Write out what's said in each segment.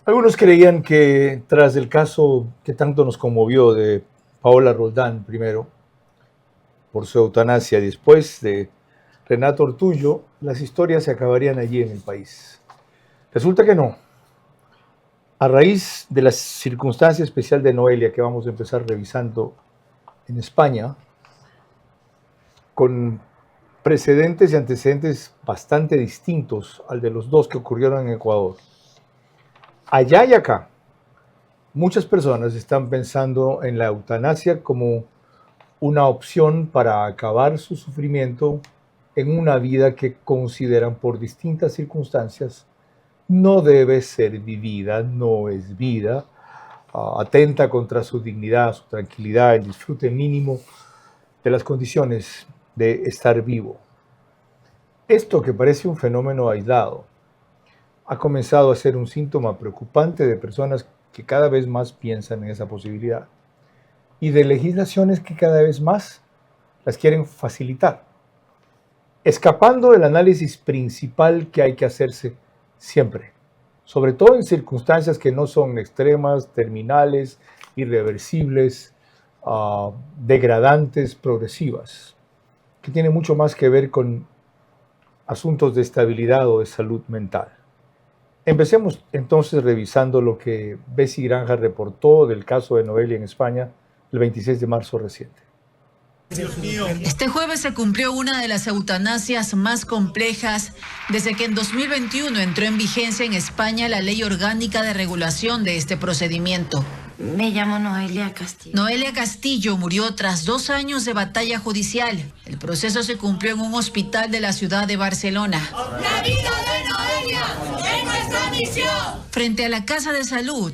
Algunos creían que tras el caso que tanto nos conmovió de Paola Roldán, primero por su eutanasia, y después de Renato Ortullo, las historias se acabarían allí en el país. Resulta que no. A raíz de la circunstancia especial de Noelia que vamos a empezar revisando en España, con precedentes y antecedentes bastante distintos al de los dos que ocurrieron en Ecuador, allá y acá, muchas personas están pensando en la eutanasia como una opción para acabar su sufrimiento en una vida que consideran por distintas circunstancias no debe ser vivida, no es vida, atenta contra su dignidad, su tranquilidad, el disfrute mínimo de las condiciones de estar vivo. Esto, que parece un fenómeno aislado, ha comenzado a ser un síntoma preocupante de personas que cada vez más piensan en esa posibilidad y de legislaciones que cada vez más las quieren facilitar, escapando del análisis principal que hay que hacerse siempre, sobre todo en circunstancias que no son extremas, terminales, irreversibles, degradantes, progresivas, que tiene mucho más que ver con asuntos de estabilidad o de salud mental. Empecemos entonces revisando lo que Bessie Granja reportó del caso de Noelia en España el 26 de marzo reciente. Este jueves se cumplió una de las eutanasias más complejas desde que en 2021 entró en vigencia en España la Ley Orgánica de Regulación de este procedimiento. Me llamo Noelia Castillo. Noelia Castillo murió tras 2 años de batalla judicial. El proceso se cumplió en un hospital de la ciudad de Barcelona. ¡La vida de Noelia es nuestra misión! Frente a la Casa de Salud,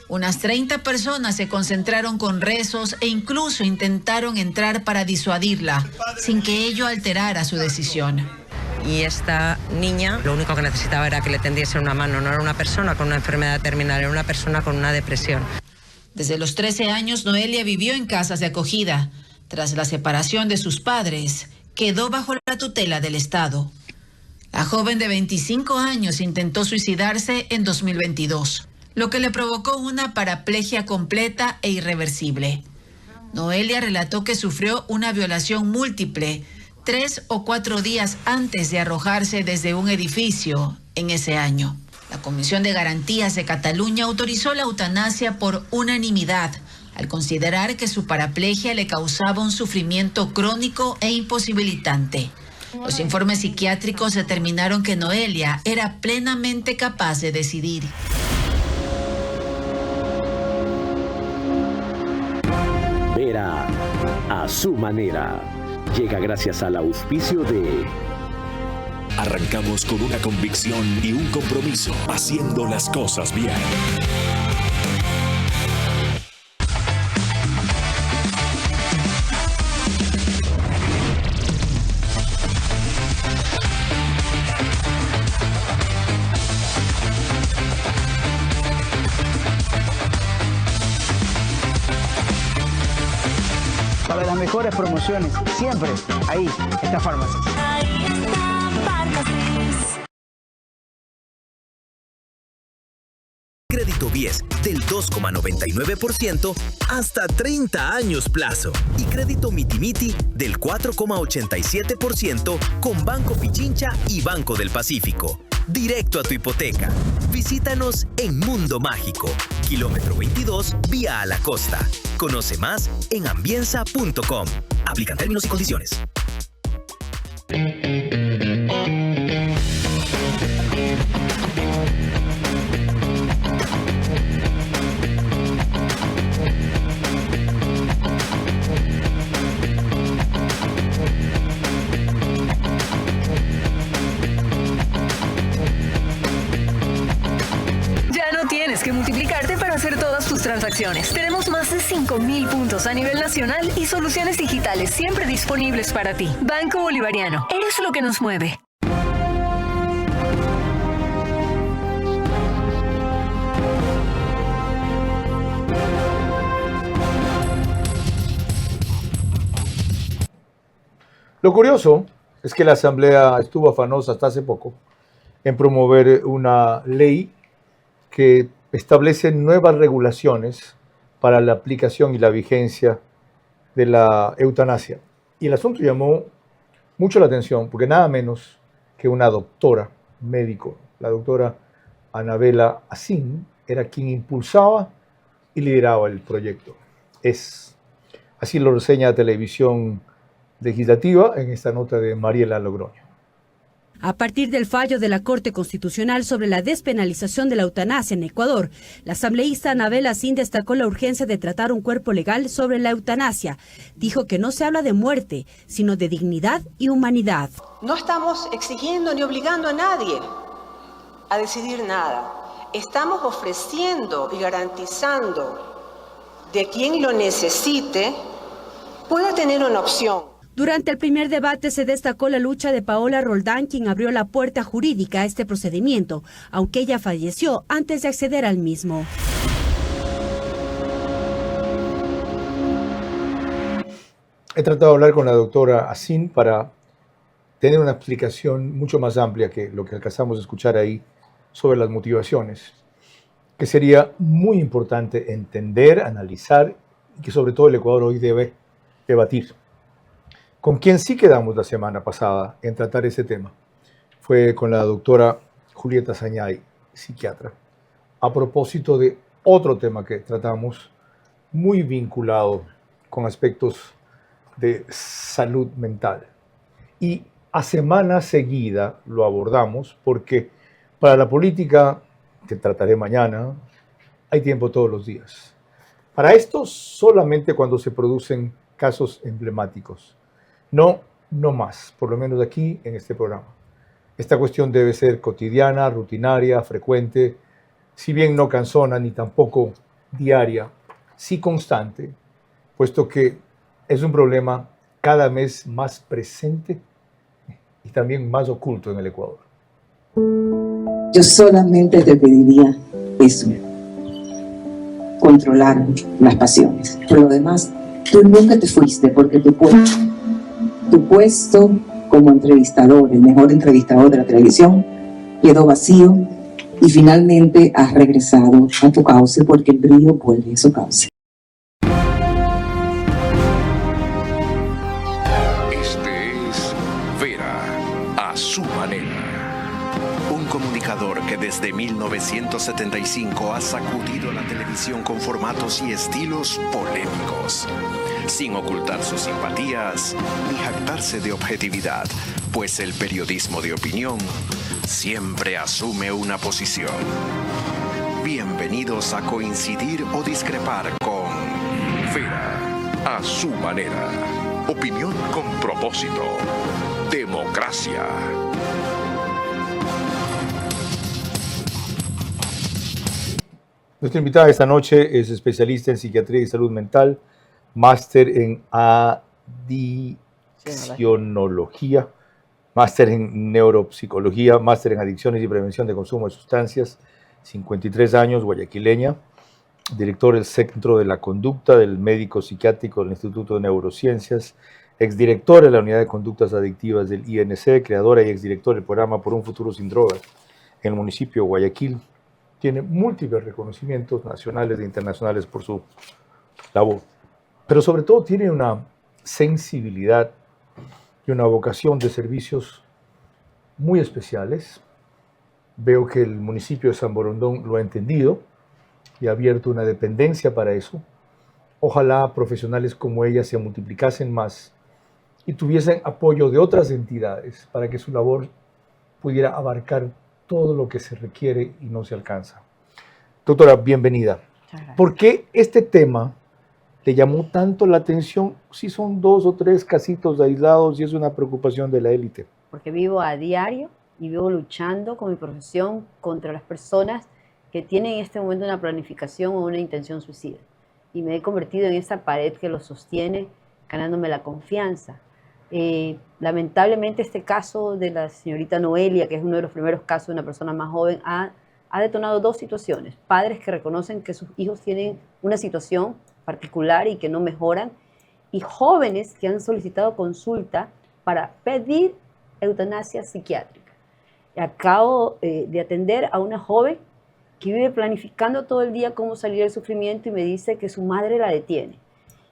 unas 30 personas se concentraron con rezos e incluso intentaron entrar para disuadirla, sin que ello alterara su decisión. Y esta niña lo único que necesitaba era que le tendiesen una mano. No era una persona con una enfermedad terminal, era una persona con una depresión. Desde los 13 años, Noelia vivió en casas de acogida. Tras la separación de sus padres, quedó bajo la tutela del Estado. La joven de 25 años intentó suicidarse en 2022, lo que le provocó una paraplegia completa e irreversible. Noelia relató que sufrió una violación múltiple 3 o 4 días antes de arrojarse desde un edificio en ese año. La Comisión de Garantías de Cataluña autorizó la eutanasia por unanimidad, al considerar que su paraplegia le causaba un sufrimiento crónico e imposibilitante. Los informes psiquiátricos determinaron que Noelia era plenamente capaz de decidir. Vera a su manera. Llega gracias al auspicio de... Arrancamos con una convicción y un compromiso, haciendo las cosas bien. Para las mejores promociones, siempre ahí está Farmacias. Ahí está Farmacias. Crédito 10 del 2,99% hasta 30 años plazo. Y crédito Miti Miti del 4,87% con Banco Pichincha y Banco del Pacífico. Directo a tu hipoteca. Visítanos en Mundo Mágico, kilómetro 22, vía a la costa. Conoce más en ambienza.com. Aplican términos y condiciones. Tienes que multiplicarte para hacer todas tus transacciones. Tenemos más de 5,000 puntos a nivel nacional y soluciones digitales siempre disponibles para ti. Banco Bolivariano, eres lo que nos mueve. Lo curioso es que la Asamblea estuvo afanosa hasta hace poco en promover una ley que establece nuevas regulaciones para la aplicación y la vigencia de la eutanasia. Y el asunto llamó mucho la atención porque nada menos que una doctora, médico, la doctora Anabela Asín, era quien impulsaba y lideraba el proyecto. Así lo reseña Televisión Legislativa en esta nota de Mariela Logroño. A partir del fallo de la Corte Constitucional sobre la despenalización de la eutanasia en Ecuador, la asambleísta Anabela Asín destacó la urgencia de tratar un cuerpo legal sobre la eutanasia. Dijo que no se habla de muerte, sino de dignidad y humanidad. No estamos exigiendo ni obligando a nadie a decidir nada. Estamos ofreciendo y garantizando de quien lo necesite pueda tener una opción. Durante el primer debate se destacó la lucha de Paola Roldán, quien abrió la puerta jurídica a este procedimiento, aunque ella falleció antes de acceder al mismo. He tratado de hablar con la doctora Asín para tener una explicación mucho más amplia que lo que alcanzamos a escuchar ahí sobre las motivaciones, que sería muy importante entender, analizar y que sobre todo el Ecuador hoy debe debatir. Con quien sí quedamos la semana pasada en tratar ese tema fue con la doctora Julieta Sañay, psiquiatra, a propósito de otro tema que tratamos muy vinculado con aspectos de salud mental. Y a semana seguida lo abordamos porque para la política, que trataré mañana, hay tiempo todos los días. Para esto solamente cuando se producen casos emblemáticos. No más, por lo menos aquí en este programa. Esta cuestión debe ser cotidiana, rutinaria, frecuente, si bien no cansona ni tampoco diaria, sí constante, puesto que es un problema cada vez más presente y también más oculto en el Ecuador. Yo solamente te pediría eso, controlar las pasiones. Por lo demás, tú nunca te fuiste porque tu puesto como entrevistador, el mejor entrevistador de la televisión, quedó vacío y finalmente has regresado a tu cauce porque el brillo vuelve a su cauce. Este es Vera a su manera. Un comunicador que desde 1975 ha sacudido la televisión con formatos y estilos polémicos, sin ocultar sus simpatías ni jactarse de objetividad, pues el periodismo de opinión siempre asume una posición. Bienvenidos a coincidir o discrepar con Vera a su manera. Opinión con propósito. Democracia. Nuestra invitada esta noche es especialista en psiquiatría y salud mental, máster en adiccionología, máster en neuropsicología, máster en adicciones y prevención de consumo de sustancias, 53 años, guayaquileña, director del Centro de la Conducta del Médico Psiquiátrico del Instituto de Neurociencias, exdirectora de la Unidad de Conductas Adictivas del INC, creadora y exdirectora del programa Por un Futuro Sin Drogas en el municipio de Guayaquil. Tiene múltiples reconocimientos nacionales e internacionales por su labor, pero sobre todo tiene una sensibilidad y una vocación de servicios muy especiales. Veo que el municipio de San Borondón lo ha entendido y ha abierto una dependencia para eso. Ojalá profesionales como ella se multiplicasen más y tuviesen apoyo de otras entidades para que su labor pudiera abarcar todo lo que se requiere y no se alcanza. Doctora, bienvenida. ¿Por qué este tema le llamó tanto la atención si son 2 o 3 casitos aislados y es una preocupación de la élite? Porque vivo a diario y vivo luchando con mi profesión contra las personas que tienen en este momento una planificación o una intención suicida. Y me he convertido en esa pared que los sostiene, ganándome la confianza. Lamentablemente este caso de la señorita Noelia, que es uno de los primeros casos de una persona más joven, ha detonado 2 situaciones. Padres que reconocen que sus hijos tienen una situación particular y que no mejoran, y jóvenes que han solicitado consulta para pedir eutanasia psiquiátrica. Acabo de atender a una joven que vive planificando todo el día cómo salir del sufrimiento y me dice que su madre la detiene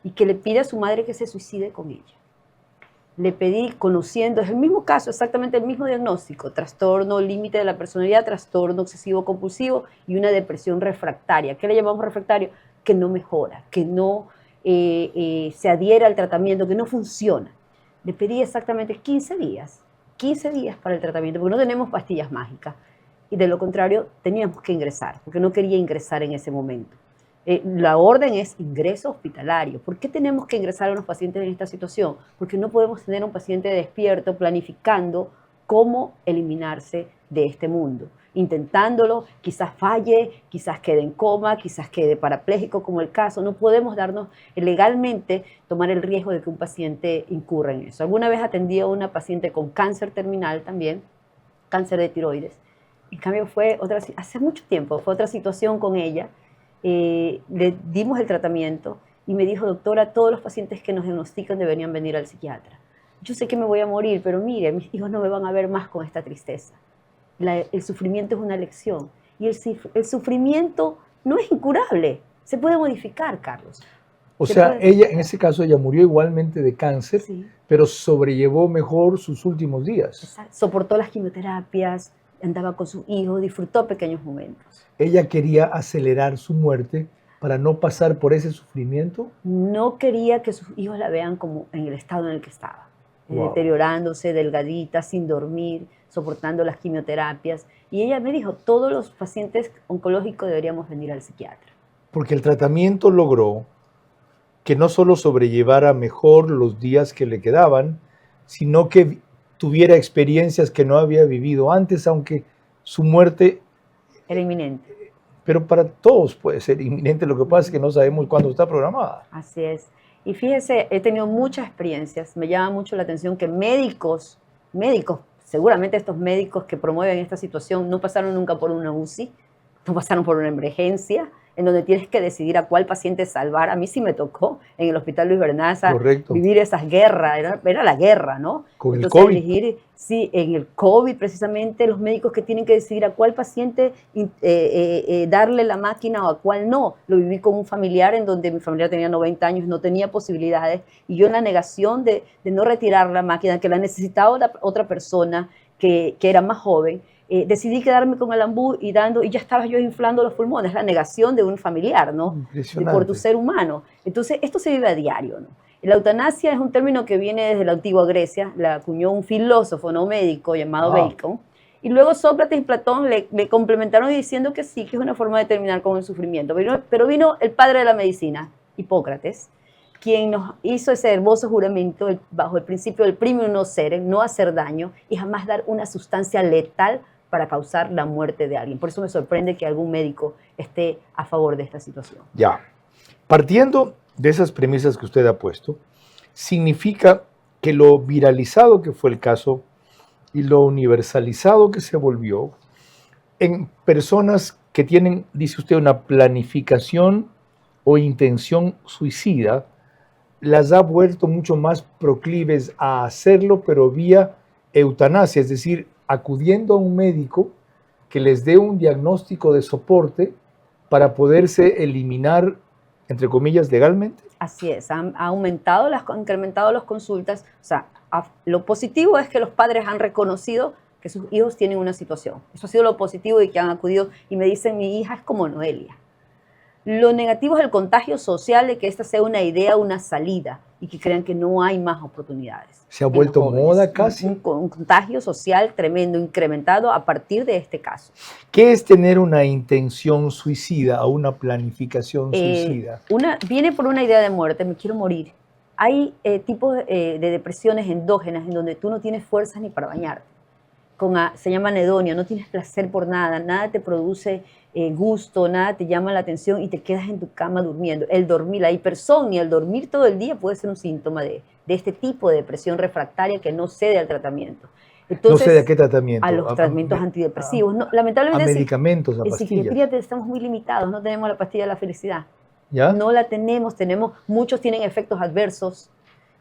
y que le pide a su madre que se suicide con ella. Le pedí, conociendo, es el mismo caso, exactamente el mismo diagnóstico, trastorno límite de la personalidad, trastorno obsesivo compulsivo y una depresión refractaria. ¿Qué le llamamos refractario? Que no mejora, que no se adhiere al tratamiento, que no funciona. Le pedí exactamente 15 días para el tratamiento, porque no tenemos pastillas mágicas. Y de lo contrario, teníamos que ingresar, porque no quería ingresar en ese momento. La orden es ingreso hospitalario. ¿Por qué tenemos que ingresar a los pacientes en esta situación? Porque no podemos tener un paciente despierto planificando cómo eliminarse de este mundo. Intentándolo, quizás falle, quizás quede en coma, quizás quede parapléjico, como el caso. No podemos darnos legalmente, tomar el riesgo de que un paciente incurra en eso. Alguna vez atendí a una paciente con cáncer terminal también, cáncer de tiroides. En cambio hace mucho tiempo, fue otra situación con ella. Le dimos el tratamiento y me dijo, doctora, todos los pacientes que nos diagnostican deberían venir al psiquiatra. Yo sé que me voy a morir, pero mire, mis hijos no me van a ver más con esta tristeza. El sufrimiento es una lección y el sufrimiento no es incurable, se puede modificar, Carlos. O sea, ella, en ese caso, ella murió igualmente de cáncer, sí, pero sobrellevó mejor sus últimos días. Exacto. Soportó las quimioterapias, andaba con sus hijos, disfrutó pequeños momentos. ¿Ella quería acelerar su muerte para no pasar por ese sufrimiento? No quería que sus hijos la vean como en el estado en el que estaba, deteriorándose, delgadita, sin dormir, soportando las quimioterapias. Y ella me dijo, todos los pacientes oncológicos deberíamos venir al psiquiatra. Porque el tratamiento logró que no solo sobrellevara mejor los días que le quedaban, sino que tuviera experiencias que no había vivido antes, aunque su muerte era inminente. Pero para todos puede ser inminente, lo que pasa es que no sabemos cuándo está programada. Así es. Y fíjese, he tenido muchas experiencias, me llama mucho la atención que médicos, seguramente estos médicos que promueven esta situación no pasaron nunca por una UCI, no pasaron por una emergencia, en donde tienes que decidir a cuál paciente salvar. A mí sí me tocó en el Hospital Luis Bernaza vivir esas guerras, era la guerra, ¿no? Con entonces, el COVID. Elegir, sí, en el COVID precisamente los médicos que tienen que decidir a cuál paciente darle la máquina o a cuál no. Lo viví con un familiar en donde mi familiar tenía 90 años, no tenía posibilidades, y yo en la negación de no retirar la máquina, que la necesitaba otra persona que era más joven, decidí quedarme con el ambú y ya estaba yo inflando los pulmones, la negación de un familiar, ¿no? Por tu ser humano. Entonces, esto se vive a diario, ¿no? La eutanasia es un término que viene desde la antigua Grecia, la acuñó un filósofo no médico llamado Bacon, y luego Sócrates y Platón le complementaron diciendo que sí, que es una forma de terminar con el sufrimiento. Pero vino el padre de la medicina, Hipócrates, quien nos hizo ese hermoso juramento bajo el principio del primum nocere, no hacer daño y jamás dar una sustancia letal para causar la muerte de alguien. Por eso me sorprende que algún médico esté a favor de esta situación. Ya, partiendo de esas premisas que usted ha puesto, significa que lo viralizado que fue el caso y lo universalizado que se volvió en personas que tienen, dice usted, una planificación o intención suicida, las ha vuelto mucho más proclives a hacerlo, pero vía eutanasia, es decir, acudiendo a un médico que les dé un diagnóstico de soporte para poderse eliminar, entre comillas, legalmente. Así es, han incrementado las consultas. O sea, lo positivo es que los padres han reconocido que sus hijos tienen una situación. Eso ha sido lo positivo y que han acudido y me dicen, mi hija es como Noelia. Lo negativo es el contagio social de que esta sea una idea, una salida y que crean que no hay más oportunidades. Se ha vuelto moda casi. Un contagio social tremendo, incrementado a partir de este caso. ¿Qué es tener una intención suicida o una planificación suicida? Viene por una idea de muerte, me quiero morir. Hay tipos de depresiones endógenas en donde tú no tienes fuerzas ni para bañarte. Se llama anedonia, no tienes placer por nada, nada te produce gusto, nada te llama la atención y te quedas en tu cama durmiendo. El dormir, la hipersomnia, el dormir todo el día puede ser un síntoma de este tipo de depresión refractaria que no cede al tratamiento. Entonces, ¿no cede a qué tratamiento? A los tratamientos antidepresivos. No, lamentablemente, a medicamentos, a pastillas. En psiquiatría estamos muy limitados, no tenemos la pastilla de la felicidad. ¿Ya? No la tenemos, muchos tienen efectos adversos,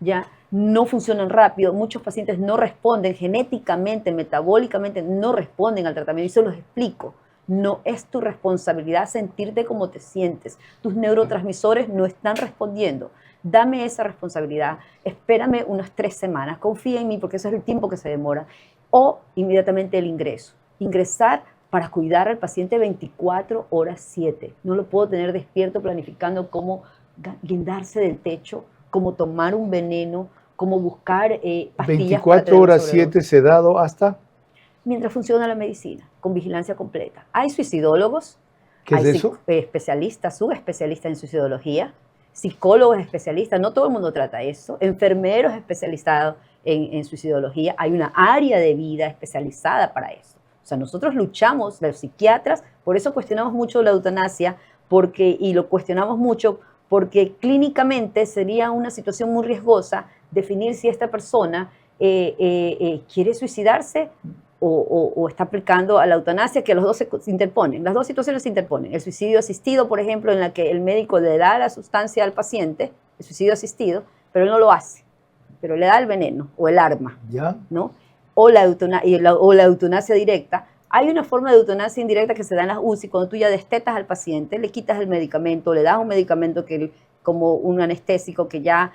ya no funcionan rápido, muchos pacientes no responden genéticamente, metabólicamente, no responden al tratamiento, y se los explico. No es tu responsabilidad sentirte como te sientes. Tus neurotransmisores no están respondiendo. Dame esa responsabilidad. Espérame unas 3 semanas. Confía en mí porque eso es el tiempo que se demora. O inmediatamente el ingreso. Ingresar para cuidar al paciente 24/7. No lo puedo tener despierto planificando cómo guindarse del techo, cómo tomar un veneno, cómo buscar pastillas. 24/7 sedado hasta... Mientras funciona la medicina, con vigilancia completa. Hay suicidólogos, ¿qué es eso? Especialistas, subespecialistas en suicidología, psicólogos especialistas, no todo el mundo trata eso, enfermeros especializados en suicidología. Hay una área de vida especializada para eso. O sea, nosotros luchamos, los psiquiatras, por eso cuestionamos mucho la eutanasia, y lo cuestionamos mucho porque clínicamente sería una situación muy riesgosa definir si esta persona quiere suicidarse o está aplicando a la eutanasia, que los dos se interponen. Las dos situaciones se interponen. El suicidio asistido, por ejemplo, en la que el médico le da la sustancia al paciente, el suicidio asistido, pero él no lo hace, pero le da el veneno o el arma, ¿ya? ¿no? O la eutanasia directa. Hay una forma de eutanasia indirecta que se da en las UCI, cuando tú ya destetas al paciente, le quitas el medicamento, le das un medicamento como un anestésico que ya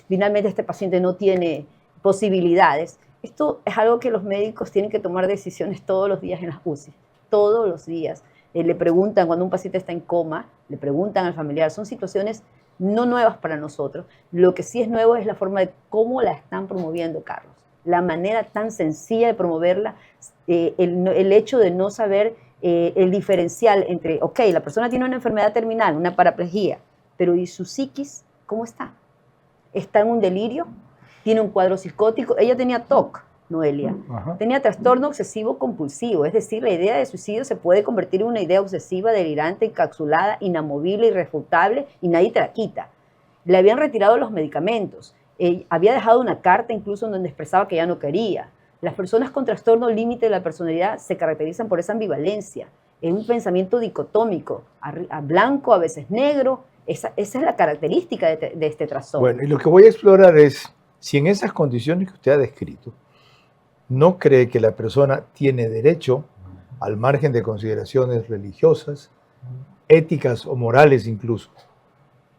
finalmente este paciente no tiene posibilidades. Esto es algo que los médicos tienen que tomar decisiones todos los días en las UCI, todos los días. Le preguntan cuando un paciente está en coma, le preguntan al familiar. Son situaciones no nuevas para nosotros. Lo que sí es nuevo es la forma de cómo la están promoviendo, Carlos. La manera tan sencilla de promoverla, el hecho de no saber el diferencial entre, ok, la persona tiene una enfermedad terminal, una paraplegia, pero ¿y su psiquis cómo está? ¿Está en un delirio? ¿Tiene un cuadro psicótico? Ella tenía TOC, Noelia. Ajá. Tenía trastorno obsesivo compulsivo, es decir, la idea de suicidio se puede convertir en una idea obsesiva, delirante, encapsulada, inamovible, irrefutable, y nadie te la quita. Le habían retirado los medicamentos. Había dejado una carta incluso en donde expresaba que ya no quería. Las personas con trastorno límite de la personalidad se caracterizan por esa ambivalencia. Es un pensamiento dicotómico, a blanco, a veces negro. Esa es la característica de este trastorno. Bueno, y lo que voy a explorar es si en esas condiciones que usted ha descrito no cree que la persona tiene derecho, al margen de consideraciones religiosas, éticas o morales incluso,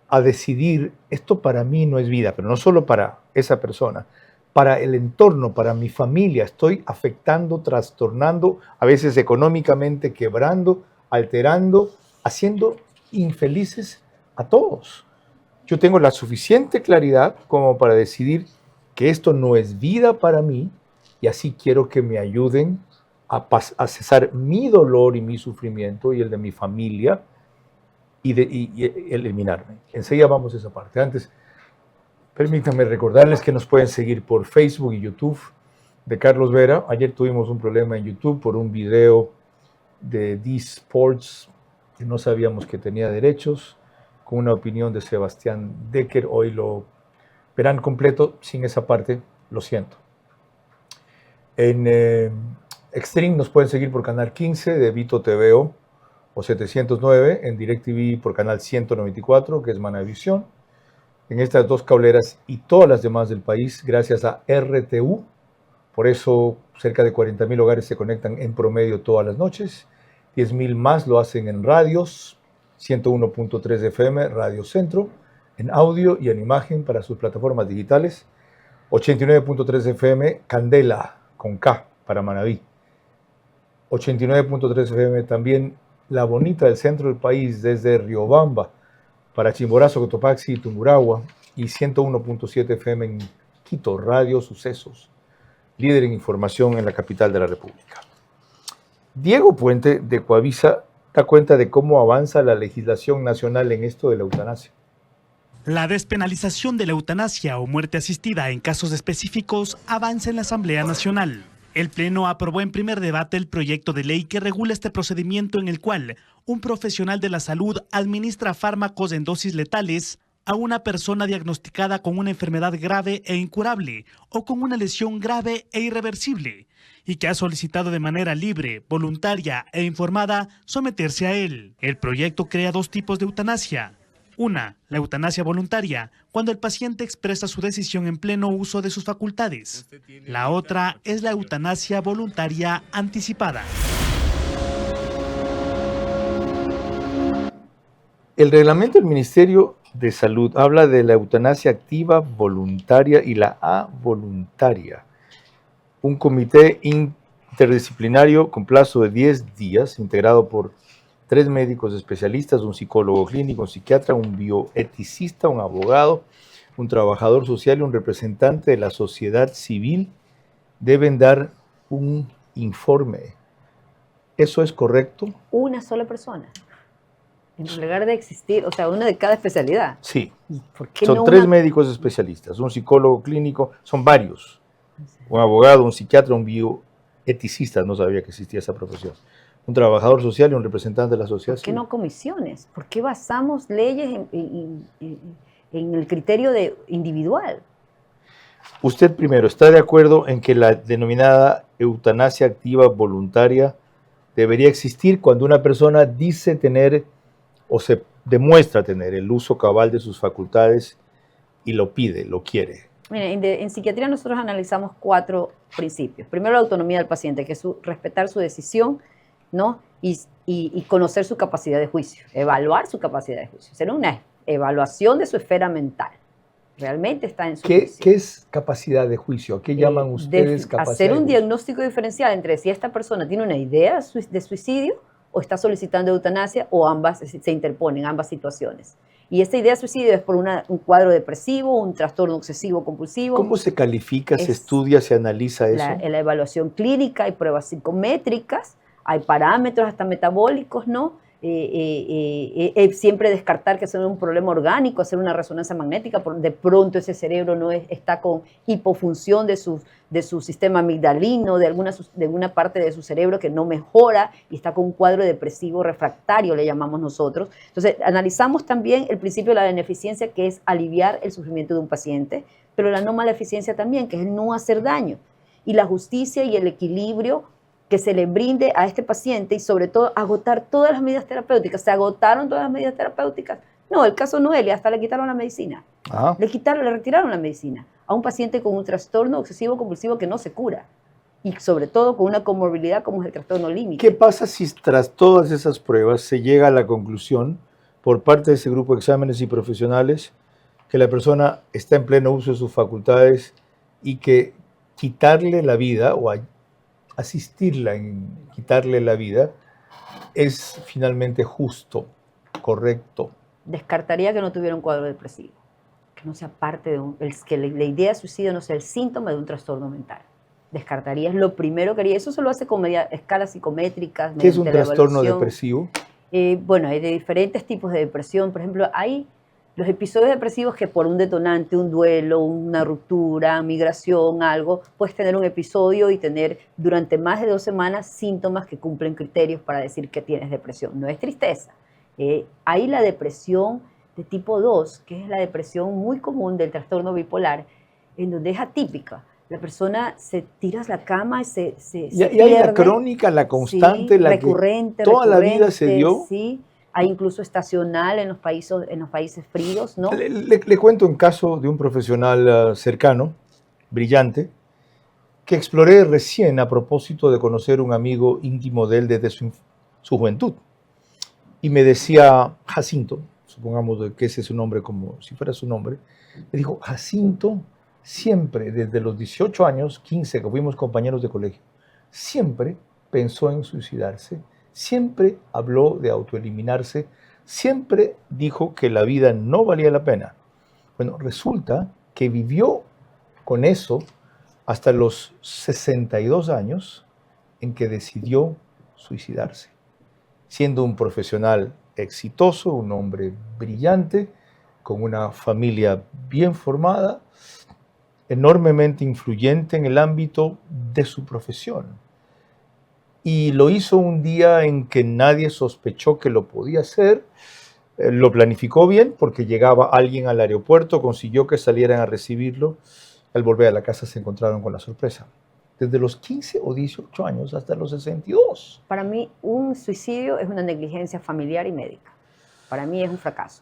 a decidir, esto para mí no es vida, pero no solo para esa persona, para el entorno, para mi familia, estoy afectando, trastornando, a veces económicamente, quebrando, alterando, haciendo infelices a todos. Yo tengo la suficiente claridad como para decidir que esto no es vida para mí y así quiero que me ayuden a cesar mi dolor y mi sufrimiento y el de mi familia y eliminarme. Enseguida vamos a esa parte. Antes, permítanme recordarles que nos pueden seguir por Facebook y YouTube de Carlos Vera. Ayer tuvimos un problema en YouTube por un video de D-Sports que no sabíamos que tenía derechos, con una opinión de Sebastián Decker. Hoy lo verán completo, sin esa parte, lo siento. En Extreme nos pueden seguir por canal 15 de Vito TVO o 709, en DirecTV por canal 194, que es Manavisión. En estas dos cableras y todas las demás del país, gracias a RTU. Por eso cerca de 40,000 hogares se conectan en promedio todas las noches. 10,000 más lo hacen en radios, 101.3 FM, Radio Centro, en audio y en imagen para sus plataformas digitales. 89.3 FM, Candela, con K, para Manaví. 89.3 FM también La Bonita del centro del país, desde Riobamba, para Chimborazo, Cotopaxi y Tungurahua. Y 101.7 FM en Quito, Radio Sucesos, líder en información en la capital de la República. Diego Puente, de Coavisa, da cuenta de cómo avanza la legislación nacional en esto de la eutanasia. La despenalización de la eutanasia o muerte asistida en casos específicos avanza en la Asamblea Nacional. El Pleno aprobó en primer debate el proyecto de ley que regula este procedimiento en el cual un profesional de la salud administra fármacos en dosis letales a una persona diagnosticada con una enfermedad grave e incurable o con una lesión grave e irreversible y que ha solicitado de manera libre, voluntaria e informada someterse a él. El proyecto crea dos tipos de eutanasia. Una, la eutanasia voluntaria, cuando el paciente expresa su decisión en pleno uso de sus facultades. La otra es la eutanasia voluntaria anticipada. El reglamento del Ministerio de Salud habla de la eutanasia activa, voluntaria y la avoluntaria. Un comité interdisciplinario con plazo de 10 días, integrado por 3 médicos especialistas, un psicólogo clínico, un psiquiatra, un bioeticista, un abogado, un trabajador social y un representante de la sociedad civil, deben dar un informe. ¿Eso es correcto? Una sola persona. En lugar de existir, o sea, una de cada especialidad. Sí. ¿Por qué Son no 3 una? médicos especialistas, un psicólogo clínico, son varios. Un abogado, un psiquiatra, un bioeticista, no sabía que existía esa profesión. Un trabajador social y un representante de la sociedad ¿Por qué civil. no comisiones? ¿Por qué basamos leyes en el criterio de individual? Usted primero, ¿está de acuerdo en que la denominada eutanasia activa voluntaria debería existir cuando una persona dice tener o se demuestra tener el uso cabal de sus facultades y lo pide, lo quiere? Mire, en psiquiatría nosotros analizamos 4 principios. Primero, la autonomía del paciente, que es respetar su decisión, ¿no? Y conocer su capacidad de juicio, evaluar su capacidad de juicio. Hacer una evaluación de su esfera mental. Realmente está en su juicio. ¿Qué es capacidad de juicio? ¿A qué llaman ustedes capacidad hacer de un juicio? diagnóstico diferencial entre si esta persona tiene una idea de suicidio o está solicitando eutanasia, o ambas se interponen, ambas situaciones. Y esta idea de suicidio es por un cuadro depresivo, un trastorno obsesivo compulsivo. ¿Cómo se califica, se estudia, se analiza eso? La evaluación clínica, hay pruebas psicométricas, hay parámetros hasta metabólicos, ¿no? Siempre descartar que sea un problema orgánico, hacer una resonancia magnética, de pronto ese cerebro no está con hipofunción de su sistema amigdalino, de alguna parte de su cerebro que no mejora y está con un cuadro depresivo refractario, le llamamos nosotros. Entonces, analizamos también el principio de la beneficencia, que es aliviar el sufrimiento de un paciente, pero la no maleficencia también, que es el no hacer daño, y la justicia y el equilibrio que se le brinde a este paciente, y sobre todo agotar todas las medidas terapéuticas. ¿Se agotaron todas las medidas terapéuticas? No, el caso Noelia, hasta le quitaron la medicina. Le retiraron la medicina a un paciente con un trastorno obsesivo compulsivo que no se cura, y sobre todo con una comorbilidad como es el trastorno límite. ¿Qué pasa si tras todas esas pruebas se llega a la conclusión por parte de ese grupo de exámenes y profesionales que la persona está en pleno uso de sus facultades y que quitarle la vida o asistirla en quitarle la vida es finalmente justo, correcto? Descartaría que no tuviera un cuadro depresivo, que no sea parte de que la idea de suicidio no sea el síntoma de un trastorno mental. Descartaría, es lo primero que haría. Eso se lo hace con escalas psicométricas. ¿Qué es un trastorno depresivo? Bueno, hay de diferentes tipos de depresión. Por ejemplo, hay los episodios depresivos que por un detonante, un duelo, una ruptura, migración, algo, puedes tener un episodio y tener durante más de 2 semanas síntomas que cumplen criterios para decir que tienes depresión. No es tristeza. Hay la depresión de tipo 2, que es la depresión muy común del trastorno bipolar, en donde es atípica. La persona se tira a la cama y se pierde. Hay la crónica, la constante, sí, la recurrente, que toda la vida se dio. Sí. Hay incluso estacional en los países fríos, ¿no? Le cuento un caso de un profesional cercano, brillante, que exploré recién a propósito de conocer un amigo íntimo de él desde su juventud. Y me decía, Jacinto, supongamos que ese es su nombre como si fuera su nombre, me dijo, Jacinto siempre, desde los 18 años, 15, que fuimos compañeros de colegio, siempre pensó en suicidarse, siempre habló de autoeliminarse, siempre dijo que la vida no valía la pena. Bueno, resulta que vivió con eso hasta los 62 años en que decidió suicidarse. Siendo un profesional exitoso, un hombre brillante, con una familia bien formada, enormemente influyente en el ámbito de su profesión. Y lo hizo un día en que nadie sospechó que lo podía hacer. Lo planificó bien porque llegaba alguien al aeropuerto, consiguió que salieran a recibirlo. Al volver a la casa se encontraron con la sorpresa. Desde los 15 o 18 años hasta los 62. Para mí, un suicidio es una negligencia familiar y médica. Para mí es un fracaso.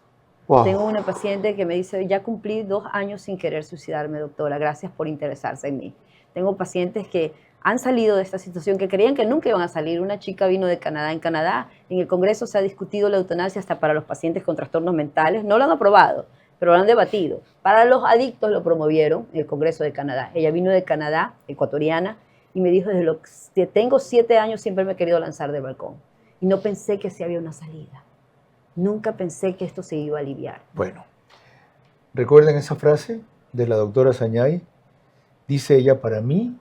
Wow. Tengo una paciente que me dice, ya cumplí 2 años sin querer suicidarme, doctora, gracias por interesarse en mí. Tengo pacientes que han salido de esta situación, que creían que nunca iban a salir. Una chica vino de Canadá. En Canadá, en el Congreso se ha discutido la eutanasia hasta para los pacientes con trastornos mentales. No lo han aprobado, pero lo han debatido. Para los adictos lo promovieron en el Congreso de Canadá. Ella vino de Canadá, ecuatoriana, y me dijo, desde los que tengo 7 años siempre me he querido lanzar del balcón. Y no pensé que sí había una salida. Nunca pensé que esto se iba a aliviar. Bueno, ¿recuerden esa frase de la doctora Sañay? Dice ella, para mí,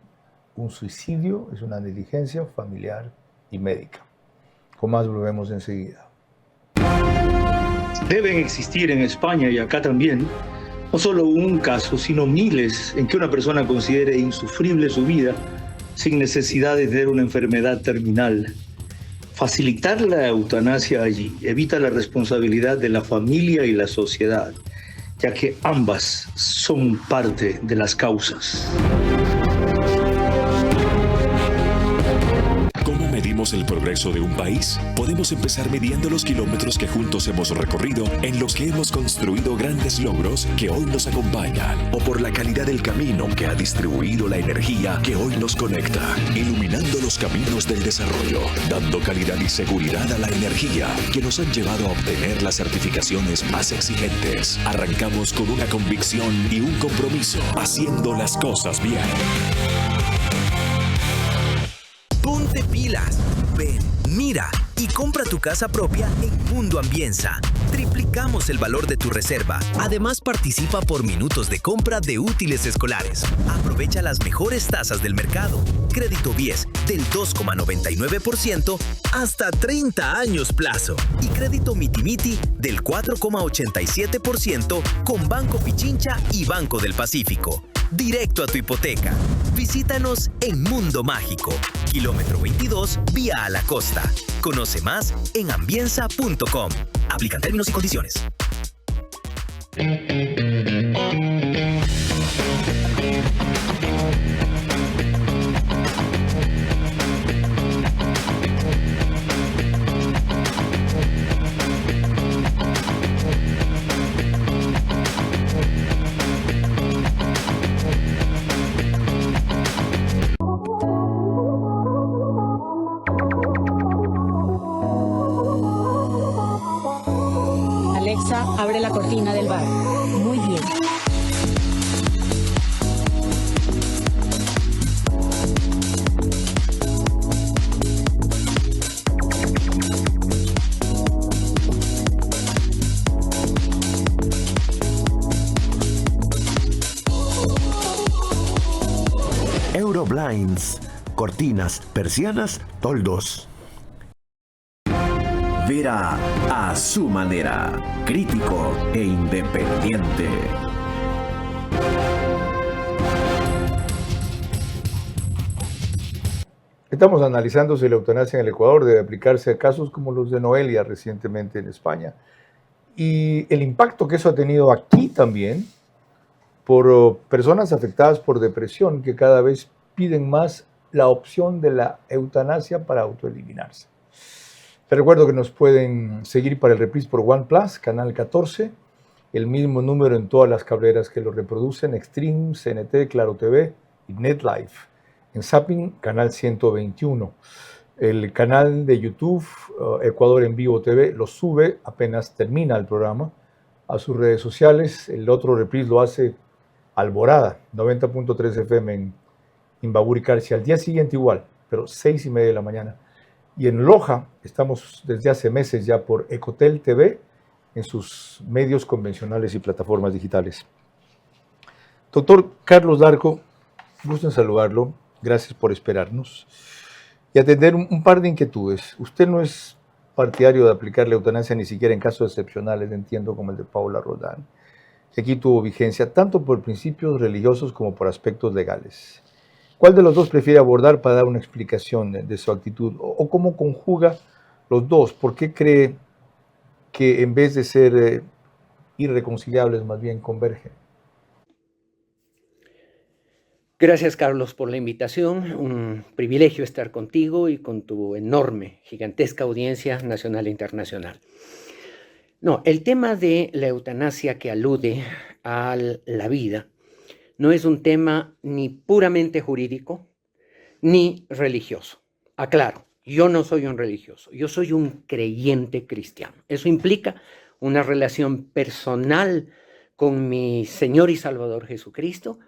un suicidio es una negligencia familiar y médica. Con más volvemos enseguida. Deben existir en España y acá también, no solo un caso, sino miles en que una persona considere insufrible su vida sin necesidad de tener una enfermedad terminal. Facilitar la eutanasia allí evita la responsabilidad de la familia y la sociedad, ya que ambas son parte de las causas. ¿Cómo medimos el progreso de un país? Podemos empezar midiendo los kilómetros que juntos hemos recorrido, en los que hemos construido grandes logros que hoy nos acompañan, o por la calidad del camino que ha distribuido la energía que hoy nos conecta, iluminando los caminos del desarrollo, dando calidad y seguridad a la energía que nos han llevado a obtener las certificaciones más exigentes. Arrancamos con una convicción y un compromiso, haciendo las cosas bien. Ponte pilas, ven, mira y compra tu casa propia en Mundo Ambienza. Triplicamos el valor de tu reserva. Además, participa por minutos de compra de útiles escolares. Aprovecha las mejores tasas del mercado. Crédito BIES del 2,99% hasta 30 años plazo. Y crédito Mitimiti del 4,87% con Banco Pichincha y Banco del Pacífico. Directo a tu hipoteca. Visítanos en Mundo Mágico, kilómetro 22, vía a la costa. Conoce más en ambienza.com. Aplican términos y condiciones. Abre la cortina del bar. Muy bien. Euroblinds, cortinas, persianas, toldos. Vera a su manera, crítico e independiente. Estamos analizando si la eutanasia en el Ecuador debe aplicarse a casos como los de Noelia recientemente en España y el impacto que eso ha tenido aquí también por personas afectadas por depresión que cada vez piden más la opción de la eutanasia para autoeliminarse. Te recuerdo que nos pueden seguir para el reprise por OnePlus, canal 14, el mismo número en todas las cableras que lo reproducen, Extreme, CNT, Claro TV y NetLife. En Zapping, canal 121. El canal de YouTube, Ecuador en Vivo TV, lo sube apenas termina el programa a sus redes sociales. El otro reprise lo hace Alborada, 90.3 FM en Imbabura y Carchi. Al día siguiente igual, pero 6:30 de la mañana. Y en Loja estamos desde hace meses ya por Ecotel TV en sus medios convencionales y plataformas digitales. Doctor Carlos Darco, gusto en saludarlo. Gracias por esperarnos y atender un par de inquietudes. Usted no es partidario de aplicar la eutanasia ni siquiera en casos excepcionales, entiendo, como el de Paula Roldán, que aquí tuvo vigencia tanto por principios religiosos como por aspectos legales. ¿Cuál de los dos prefiere abordar para dar una explicación de su actitud? ¿O cómo conjuga los dos? ¿Por qué cree que en vez de ser irreconciliables más bien convergen? Gracias, Carlos, por la invitación. Un privilegio estar contigo y con tu enorme, gigantesca audiencia nacional e internacional. No, el tema de la eutanasia que alude a la vida no es un tema ni puramente jurídico ni religioso. Aclaro, yo no soy un religioso, yo soy un creyente cristiano. Eso implica una relación personal con mi Señor y Salvador Jesucristo,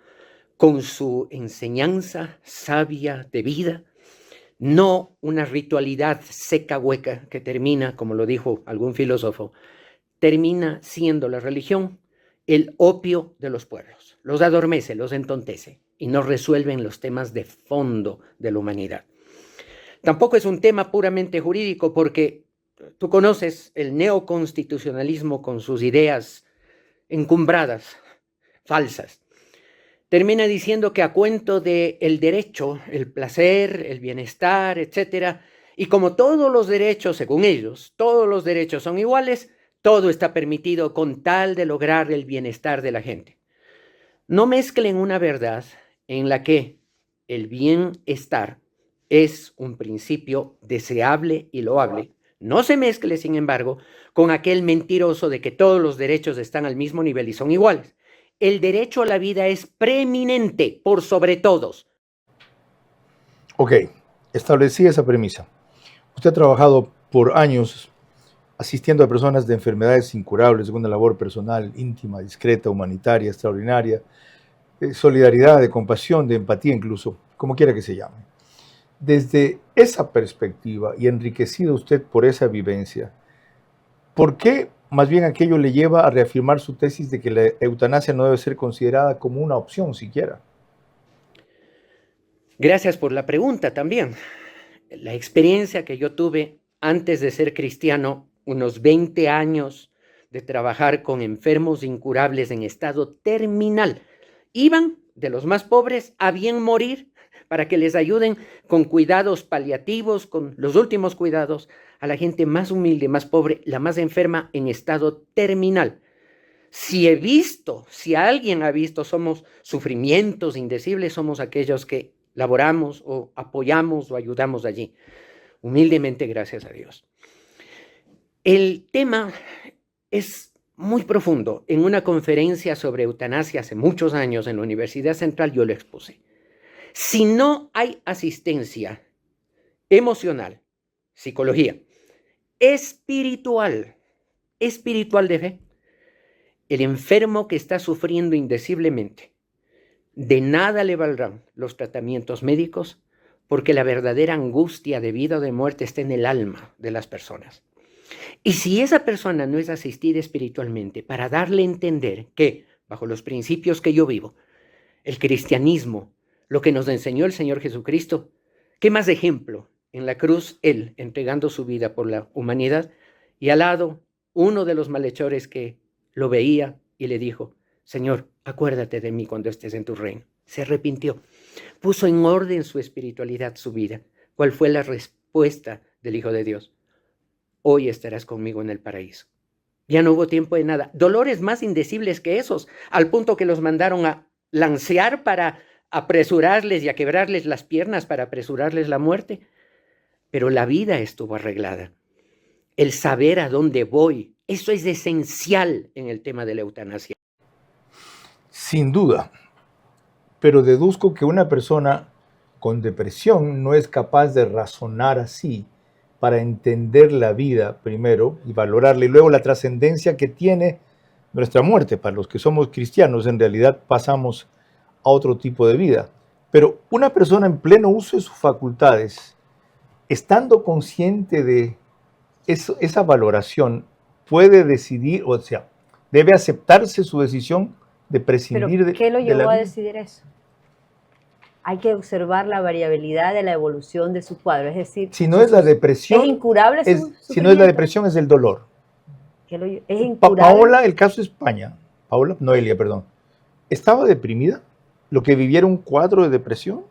con su enseñanza sabia de vida, no una ritualidad seca, hueca, que termina, como lo dijo algún filósofo, termina siendo la religión el opio de los pueblos. Los adormece, los entontece y no resuelven los temas de fondo de la humanidad. Tampoco es un tema puramente jurídico porque tú conoces el neoconstitucionalismo con sus ideas encumbradas, falsas. Termina diciendo que a cuento del derecho, el placer, el bienestar, etc., y como todos los derechos, según ellos, todos los derechos son iguales, todo está permitido con tal de lograr el bienestar de la gente. No mezclen una verdad en la que el bienestar es un principio deseable y loable. No se mezcle, sin embargo, con aquel mentiroso de que todos los derechos están al mismo nivel y son iguales. El derecho a la vida es preeminente por sobre todos. Ok, establecí esa premisa. Usted ha trabajado por años asistiendo a personas de enfermedades incurables, de una labor personal, íntima, discreta, humanitaria, extraordinaria, de solidaridad, de compasión, de empatía incluso, como quiera que se llame. Desde esa perspectiva y enriquecido usted por esa vivencia, ¿por qué más bien aquello le lleva a reafirmar su tesis de que la eutanasia no debe ser considerada como una opción siquiera? Gracias por la pregunta también. La experiencia que yo tuve antes de ser cristiano, unos 20 años de trabajar con enfermos incurables en estado terminal, iban de los más pobres a bien morir para que les ayuden con cuidados paliativos, con los últimos cuidados, a la gente más humilde, más pobre, la más enferma en estado terminal. Si alguien ha visto, somos sufrimientos indecibles, somos aquellos que laboramos o apoyamos o ayudamos allí. Humildemente, gracias a Dios. El tema es muy profundo. En una conferencia sobre eutanasia hace muchos años en la Universidad Central yo lo expuse. Si no hay asistencia emocional, psicología, espiritual de fe, el enfermo que está sufriendo indeciblemente, de nada le valdrán los tratamientos médicos porque la verdadera angustia de vida o de muerte está en el alma de las personas. Y si esa persona no es asistida espiritualmente para darle a entender que, bajo los principios que yo vivo, el cristianismo, lo que nos enseñó el Señor Jesucristo, ¿qué más ejemplo? En la cruz, Él entregando su vida por la humanidad, y al lado, uno de los malhechores que lo veía y le dijo, Señor, acuérdate de mí cuando estés en tu reino. Se arrepintió, puso en orden su espiritualidad, su vida. ¿Cuál fue la respuesta del Hijo de Dios? Hoy estarás conmigo en el paraíso. Ya no hubo tiempo de nada. Dolores más indecibles que esos, al punto que los mandaron a lancear para apresurarles y a quebrarles las piernas para apresurarles la muerte. Pero la vida estuvo arreglada. El saber a dónde voy, eso es esencial en el tema de la eutanasia. Sin duda, pero deduzco que una persona con depresión no es capaz de razonar así para entender la vida primero y valorarla y luego la trascendencia que tiene nuestra muerte. Para los que somos cristianos, en realidad pasamos a otro tipo de vida. Pero una persona en pleno uso de sus facultades, estando consciente de esa valoración, puede decidir, o sea, debe aceptarse su decisión de prescindir de la vida. ¿Pero qué lo llevó a decidir eso? Hay que observar la variabilidad de la evolución de su cuadro, es decir, si no es la depresión, ¿es incurable si no es la depresión, es el dolor. ¿Es incurable? Paola, el caso España, Noelia, perdón, ¿estaba deprimida? ¿Lo que viviera un cuadro de depresión?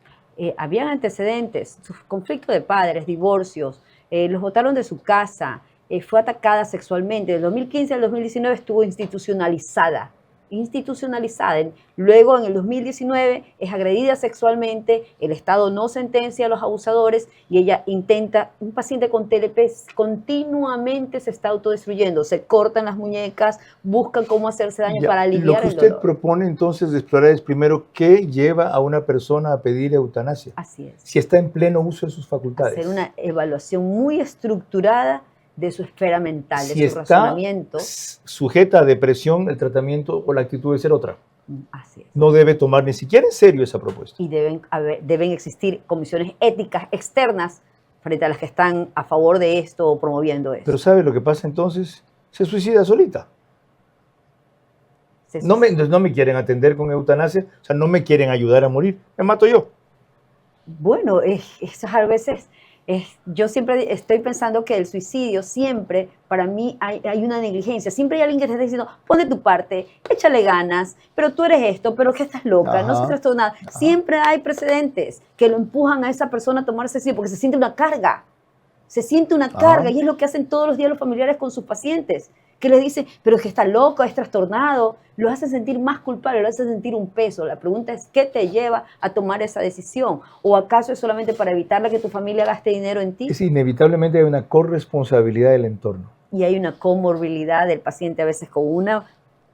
Habían antecedentes, conflicto de padres, divorcios, los botaron de su casa, fue atacada sexualmente. Del 2015 al 2019 estuvo institucionalizada. institucionalizada. Luego, en el 2019, es agredida sexualmente, el Estado no sentencia a los abusadores y ella intenta, un paciente con TLP continuamente se está autodestruyendo, se cortan las muñecas, buscan cómo hacerse daño para aliviar el dolor. Lo que usted propone entonces de explorar es primero qué lleva a una persona a pedir eutanasia. Así es. Si está en pleno uso de sus facultades. Hacer una evaluación muy estructurada de su esfera mental, si de su razonamiento. Sujeta a depresión, el tratamiento o la actitud debe ser otra. Así es. No debe tomar ni siquiera en serio esa propuesta. Y deben existir comisiones éticas externas frente a las que están a favor de esto o promoviendo esto. Pero ¿sabe lo que pasa entonces? Se suicida solita. No me quieren atender con eutanasia, o sea, no me quieren ayudar a morir, me mato yo. Bueno, a veces... yo siempre estoy pensando que el suicidio siempre, para mí, hay una negligencia. Siempre hay alguien que te está diciendo, pon de tu parte, échale ganas, pero tú eres esto, pero que estás loca, no se trata de nada. Siempre hay precedentes que lo empujan a esa persona a tomarse suicidio porque se siente una carga. Se siente una carga y es lo que hacen todos los días los familiares con sus pacientes, que les dicen, pero es que está loco, es trastornado, lo hace sentir más culpable, lo hace sentir un peso. La pregunta es, ¿qué te lleva a tomar esa decisión? ¿O acaso es solamente para evitar que tu familia gaste dinero en ti? Es inevitablemente hay una corresponsabilidad del entorno. Y hay una comorbilidad del paciente a veces con una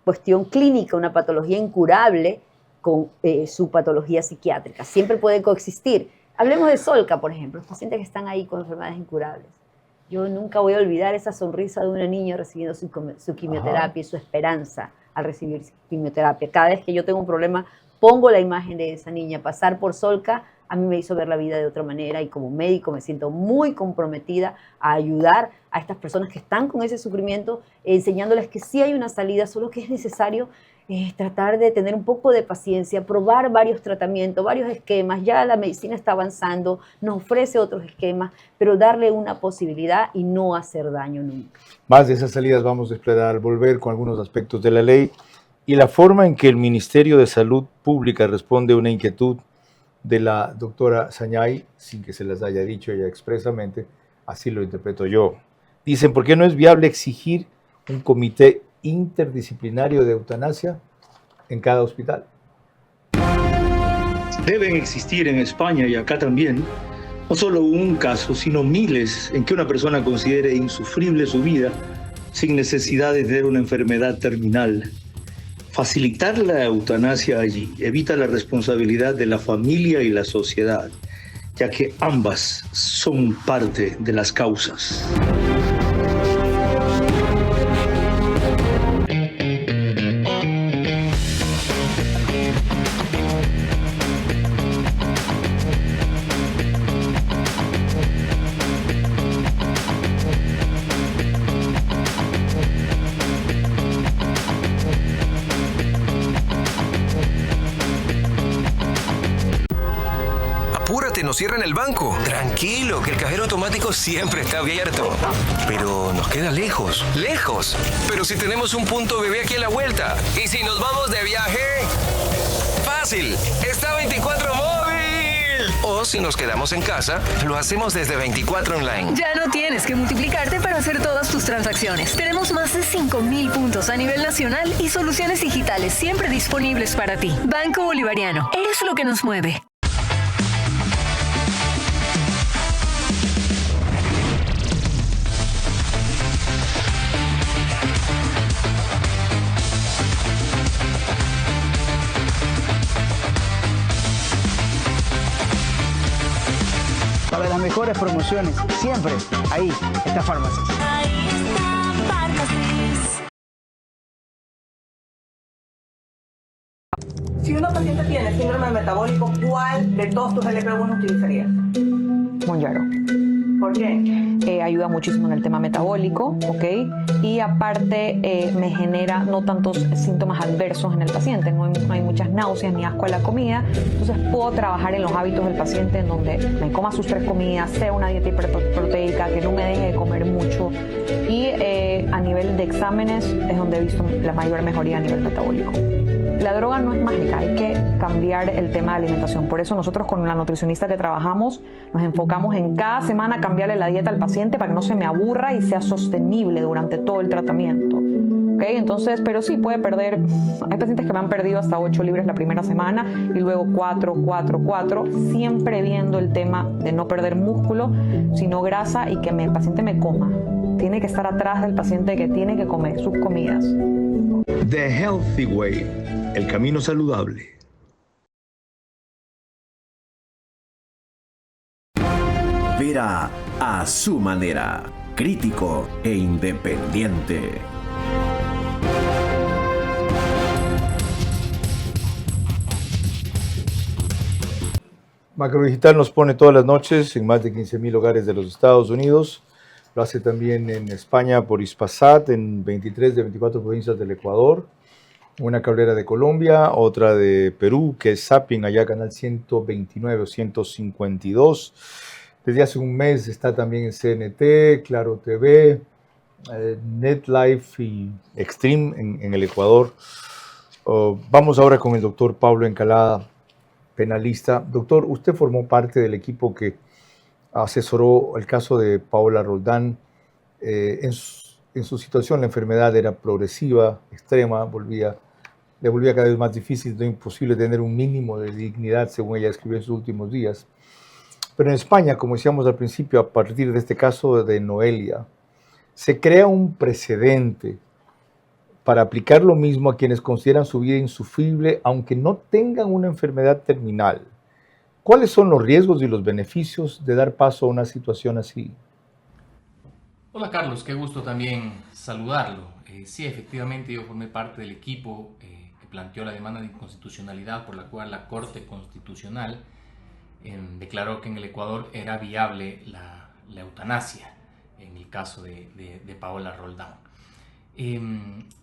cuestión clínica, una patología incurable con su patología psiquiátrica. Siempre puede coexistir. Hablemos de Solca, por ejemplo, los pacientes que están ahí con enfermedades incurables. Yo nunca voy a olvidar esa sonrisa de una niña recibiendo su quimioterapia y su esperanza al recibir quimioterapia. Cada vez que yo tengo un problema, pongo la imagen de esa niña. Pasar por Solca a mí me hizo ver la vida de otra manera y como médico me siento muy comprometida a ayudar a estas personas que están con ese sufrimiento, enseñándoles que sí hay una salida, solo que es necesario tratar de tener un poco de paciencia, probar varios tratamientos, varios esquemas. Ya la medicina está avanzando, nos ofrece otros esquemas, pero darle una posibilidad y no hacer daño nunca. Más de esas salidas vamos a explorar al volver con algunos aspectos de la ley y la forma en que el Ministerio de Salud Pública responde a una inquietud de la doctora Sañay, sin que se las haya dicho ella expresamente, así lo interpreto yo. Dicen, ¿por qué no es viable exigir un comité interdisciplinario de eutanasia en cada hospital? Deben existir en España y acá también, no solo un caso, sino miles en que una persona considere insufrible su vida sin necesidad de tener una enfermedad terminal. Facilitar la eutanasia allí evita la responsabilidad de la familia y la sociedad, ya que ambas son parte de las causas. Nos cierran el banco. Tranquilo, que el cajero automático siempre está abierto. Pero nos queda lejos. ¡Lejos! Pero si tenemos un punto bebé aquí a la vuelta. ¿Y si nos vamos de viaje? ¡Fácil! ¡Está 24 móvil! O si nos quedamos en casa, lo hacemos desde 24 online. Ya no tienes que multiplicarte para hacer todas tus transacciones. Tenemos más de 5.000 puntos a nivel nacional y soluciones digitales siempre disponibles para ti. Banco Bolivariano. Eres lo que nos mueve. Para las mejores promociones, siempre ahí está Farmacias. Ahí está Farmacias. Si una paciente tiene síndrome metabólico, ¿cuál de todos tus LP1 utilizarías? Mounjaro. ¿Por qué? Ayuda muchísimo en el tema metabólico, ¿ok? Y aparte me genera no tantos síntomas adversos en el paciente, no hay muchas náuseas ni asco a la comida, entonces puedo trabajar en los hábitos del paciente en donde me coma sus 3 comidas, sea una dieta hiperproteica, que no me deje de comer mucho y a nivel de exámenes es donde he visto la mayor mejoría a nivel metabólico. La droga no es mágica, hay que cambiar el tema de alimentación. Por eso nosotros con la nutricionista que trabajamos nos enfocamos en cada semana cambiarle la dieta al paciente para que no se me aburra y sea sostenible durante todo el tratamiento. ¿ok? Entonces, pero sí puede perder, hay pacientes que me han perdido hasta 8 libras la primera semana y luego 4, siempre viendo el tema de no perder músculo, sino grasa y que el paciente me coma. Tiene que estar atrás del paciente que tiene que comer sus comidas. The Healthy Way, el camino saludable. Vera a su manera, crítico e independiente. Macrodigital nos pone todas las noches en más de 15,000 hogares de los Estados Unidos. Lo hace también en España por Hispasat, en 23 de 24 provincias del Ecuador. Una cablera de Colombia, otra de Perú, que es Zapping, allá canal 129 o 152. Desde hace un mes está también en CNT, Claro TV, NetLife y Extreme en el Ecuador. Vamos ahora con el doctor Pablo Encalada, penalista. Doctor, usted formó parte del equipo que asesoró el caso de Paola Roldán. En su situación la enfermedad era progresiva, extrema, le volvía cada vez más difícil, no imposible tener un mínimo de dignidad, según ella escribió en sus últimos días. Pero en España, como decíamos al principio, a partir de este caso de Noelia, se crea un precedente para aplicar lo mismo a quienes consideran su vida insufrible, aunque no tengan una enfermedad terminal. ¿Cuáles son los riesgos y los beneficios de dar paso a una situación así? Hola Carlos, qué gusto también saludarlo. Sí, efectivamente yo formé parte del equipo que planteó la demanda de inconstitucionalidad por la cual la Corte Constitucional declaró que en el Ecuador era viable la eutanasia en el caso de Paola Roldán.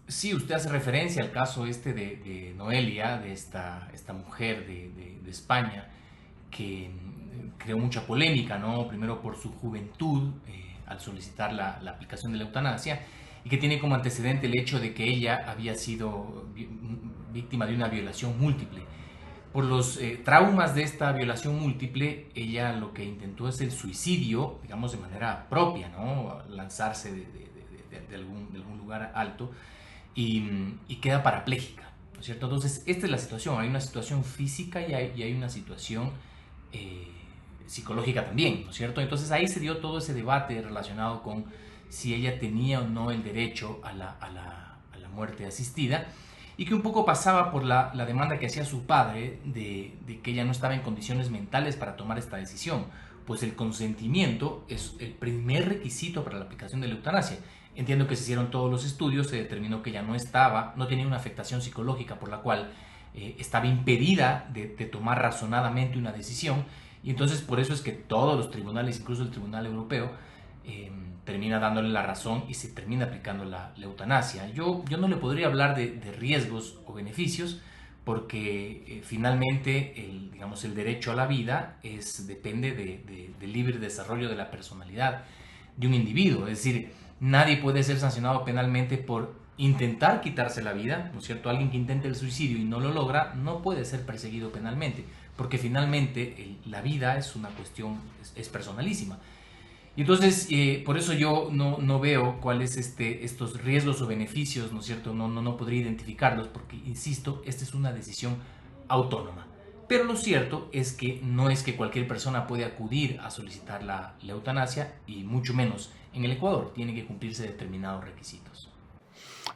Sí, usted hace referencia al caso de Noelia, de esta mujer de España, que creó mucha polémica, ¿no? Primero por su juventud al solicitar la aplicación de la eutanasia, y que tiene como antecedente el hecho de que ella había sido víctima de una violación múltiple. Por los traumas de esta violación múltiple, ella lo que intentó es el suicidio, digamos de manera propia, ¿no? Lanzarse de algún lugar alto y queda parapléjica, ¿no es cierto? Entonces, esta es la situación. Hay una situación física y hay una situación psicológica también, ¿no es cierto? Entonces, ahí se dio todo ese debate relacionado con si ella tenía o no el derecho a la muerte asistida, y que un poco pasaba por la demanda que hacía su padre de que ella no estaba en condiciones mentales para tomar esta decisión, pues el consentimiento es el primer requisito para la aplicación de la eutanasia. Entiendo que se hicieron todos los estudios, se determinó que ella no tenía una afectación psicológica por la cual estaba impedida de tomar razonadamente una decisión, y entonces por eso es que todos los tribunales, incluso el Tribunal Europeo, termina dándole la razón y se termina aplicando la eutanasia. Yo no le podría hablar de riesgos o beneficios, porque finalmente el derecho a la vida depende del libre desarrollo de la personalidad de un individuo. Es decir, nadie puede ser sancionado penalmente por intentar quitarse la vida, ¿no es cierto? Alguien que intente el suicidio y no lo logra no puede ser perseguido penalmente, porque finalmente la vida es una cuestión, es personalísima. Y entonces, por eso yo no veo cuáles estos riesgos o beneficios, ¿no es cierto? No podría identificarlos, porque, insisto, esta es una decisión autónoma. Pero lo cierto es que no es que cualquier persona puede acudir a solicitar la eutanasia, y mucho menos en el Ecuador. Tienen que cumplirse determinados requisitos.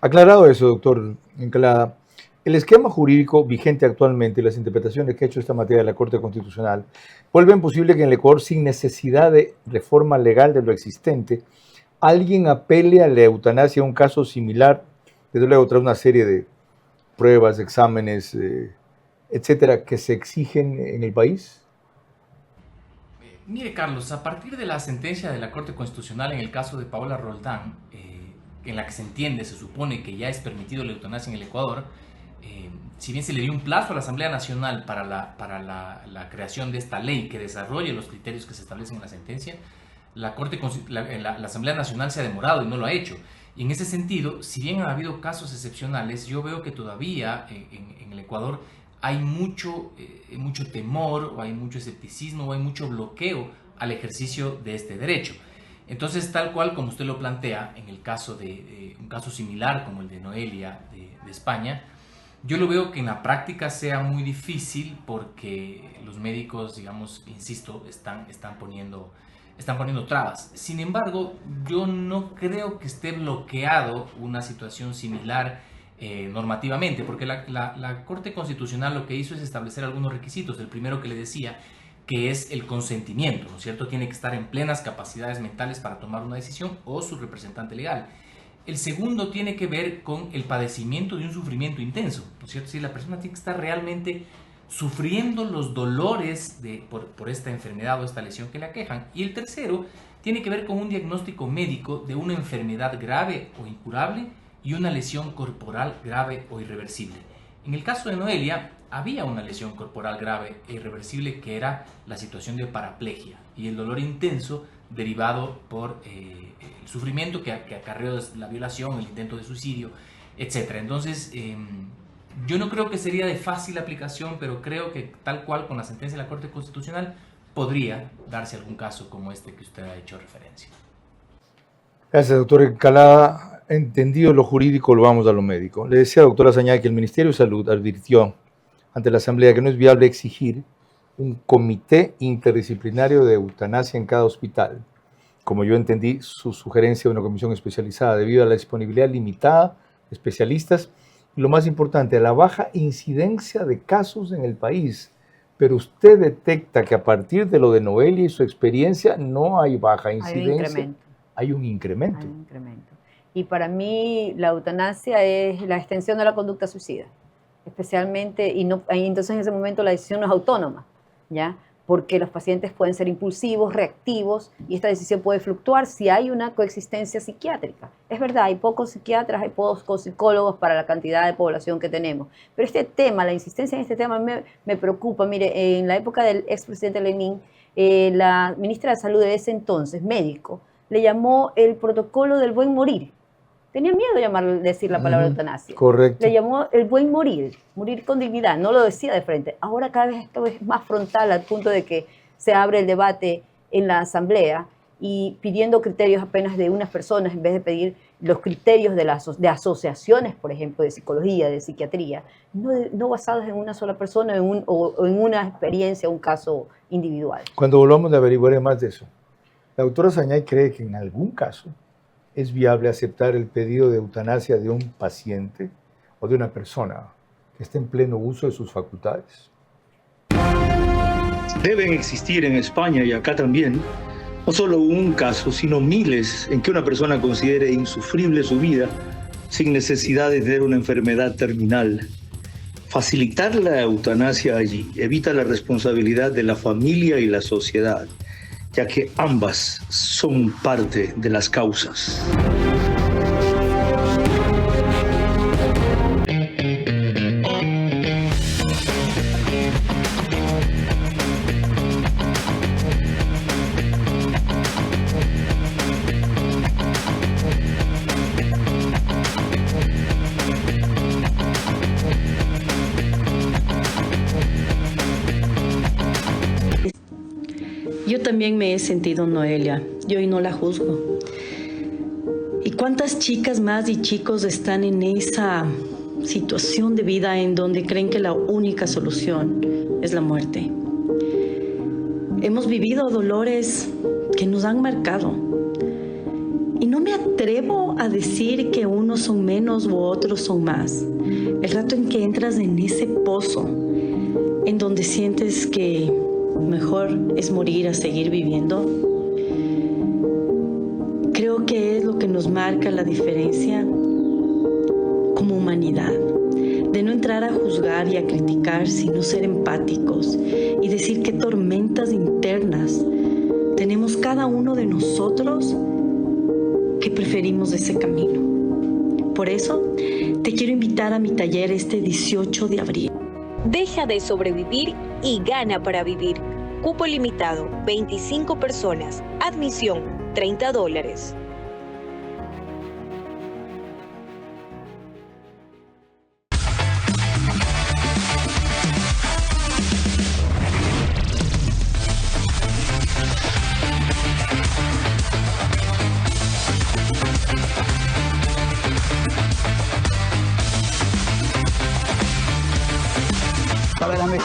Aclarado eso, doctor Encalada, el esquema jurídico vigente actualmente y las interpretaciones que ha hecho esta materia de la Corte Constitucional vuelven posible que en el Ecuador, sin necesidad de reforma legal de lo existente, alguien apele a la eutanasia a un caso similar, desde luego tras una serie de pruebas, exámenes, etcétera, que se exigen en el país. Mire, Carlos, a partir de la sentencia de la Corte Constitucional en el caso de Paola Roldán, en la que se supone que ya es permitido la eutanasia en el Ecuador, si bien se le dio un plazo a la Asamblea Nacional para la creación de esta ley que desarrolle los criterios que se establecen en la sentencia, la Asamblea Nacional se ha demorado y no lo ha hecho. Y en ese sentido, si bien ha habido casos excepcionales, yo veo que todavía en el Ecuador hay mucho temor, o hay mucho escepticismo, o hay mucho bloqueo al ejercicio de este derecho. Entonces, tal cual como usted lo plantea, en el caso de un caso similar como el de Noelia de España, yo lo veo que en la práctica sea muy difícil porque los médicos, digamos, insisto, están poniendo trabas. Sin embargo, yo no creo que esté bloqueado una situación similar normativamente, porque la Corte Constitucional lo que hizo es establecer algunos requisitos. El primero que le decía, que es el consentimiento, ¿no es cierto? Tiene que estar en plenas capacidades mentales para tomar una decisión o su representante legal. El segundo tiene que ver con el padecimiento de un sufrimiento intenso, ¿no es cierto? Si la persona tiene que estar realmente sufriendo los dolores por esta enfermedad o esta lesión que le aquejan. Y el tercero tiene que ver con un diagnóstico médico de una enfermedad grave o incurable y una lesión corporal grave o irreversible. En el caso de Noelia, había una lesión corporal grave e irreversible que era la situación de paraplegia y el dolor intenso derivado por el sufrimiento que acarreó la violación, el intento de suicidio, etc. Entonces, yo no creo que sería de fácil aplicación, pero creo que tal cual con la sentencia de la Corte Constitucional podría darse algún caso como este que usted ha hecho referencia. Gracias, doctor Encalada. Entendido lo jurídico, lo vamos a lo médico. Le decía, doctora Sañay, que el Ministerio de Salud advirtió ante la Asamblea que no es viable exigir un comité interdisciplinario de eutanasia en cada hospital. Como yo entendí, su sugerencia de una comisión especializada debido a la disponibilidad limitada de especialistas y, lo más importante, a la baja incidencia de casos en el país. Pero usted detecta que a partir de lo de Noelia y su experiencia no hay baja incidencia. Hay un incremento. Hay un incremento. Y para mí la eutanasia es la extensión de la conducta suicida, especialmente, y entonces en ese momento la decisión no es autónoma, ¿ya? Porque los pacientes pueden ser impulsivos, reactivos, y esta decisión puede fluctuar si hay una coexistencia psiquiátrica. Es verdad, hay pocos psiquiatras, hay pocos psicólogos para la cantidad de población que tenemos, pero este tema, la insistencia en este tema me preocupa. Mire, en la época del expresidente Lenin, la ministra de Salud de ese entonces, médico, le llamó el protocolo del buen morir. Tenía miedo de decir la palabra eutanasia. Correcto. Le llamó el buen morir, morir con dignidad, no lo decía de frente. Ahora cada vez esto es más frontal al punto de que se abre el debate en la Asamblea y pidiendo criterios apenas de unas personas en vez de pedir los criterios de asociaciones, por ejemplo, de psicología, de psiquiatría, no basados en una sola persona o en una experiencia, un caso individual. Cuando volvamos a averiguar más de eso, la doctora Sañay cree que en algún caso es viable aceptar el pedido de eutanasia de un paciente o de una persona que esté en pleno uso de sus facultades. Deben existir en España y acá también, no solo un caso, sino miles en que una persona considere insufrible su vida sin necesidad de tener una enfermedad terminal. Facilitar la eutanasia allí evita la responsabilidad de la familia y la sociedad, ya que ambas son parte de las causas. Yo también me he sentido Noelia, y hoy no la juzgo. ¿Y cuántas chicas más y chicos están en esa situación de vida en donde creen que la única solución es la muerte? Hemos vivido dolores que nos han marcado. Y no me atrevo a decir que unos son menos u otros son más. El rato en que entras en ese pozo, en donde sientes que mejor es morir a seguir viviendo, creo que es lo que nos marca la diferencia como humanidad, de no entrar a juzgar y a criticar, sino ser empáticos y decir qué tormentas internas tenemos cada uno de nosotros que preferimos ese camino. Por eso te quiero invitar a mi taller este 18 de abril. Deja de sobrevivir y gana para vivir. Cupo limitado, 25 personas. Admisión, $30.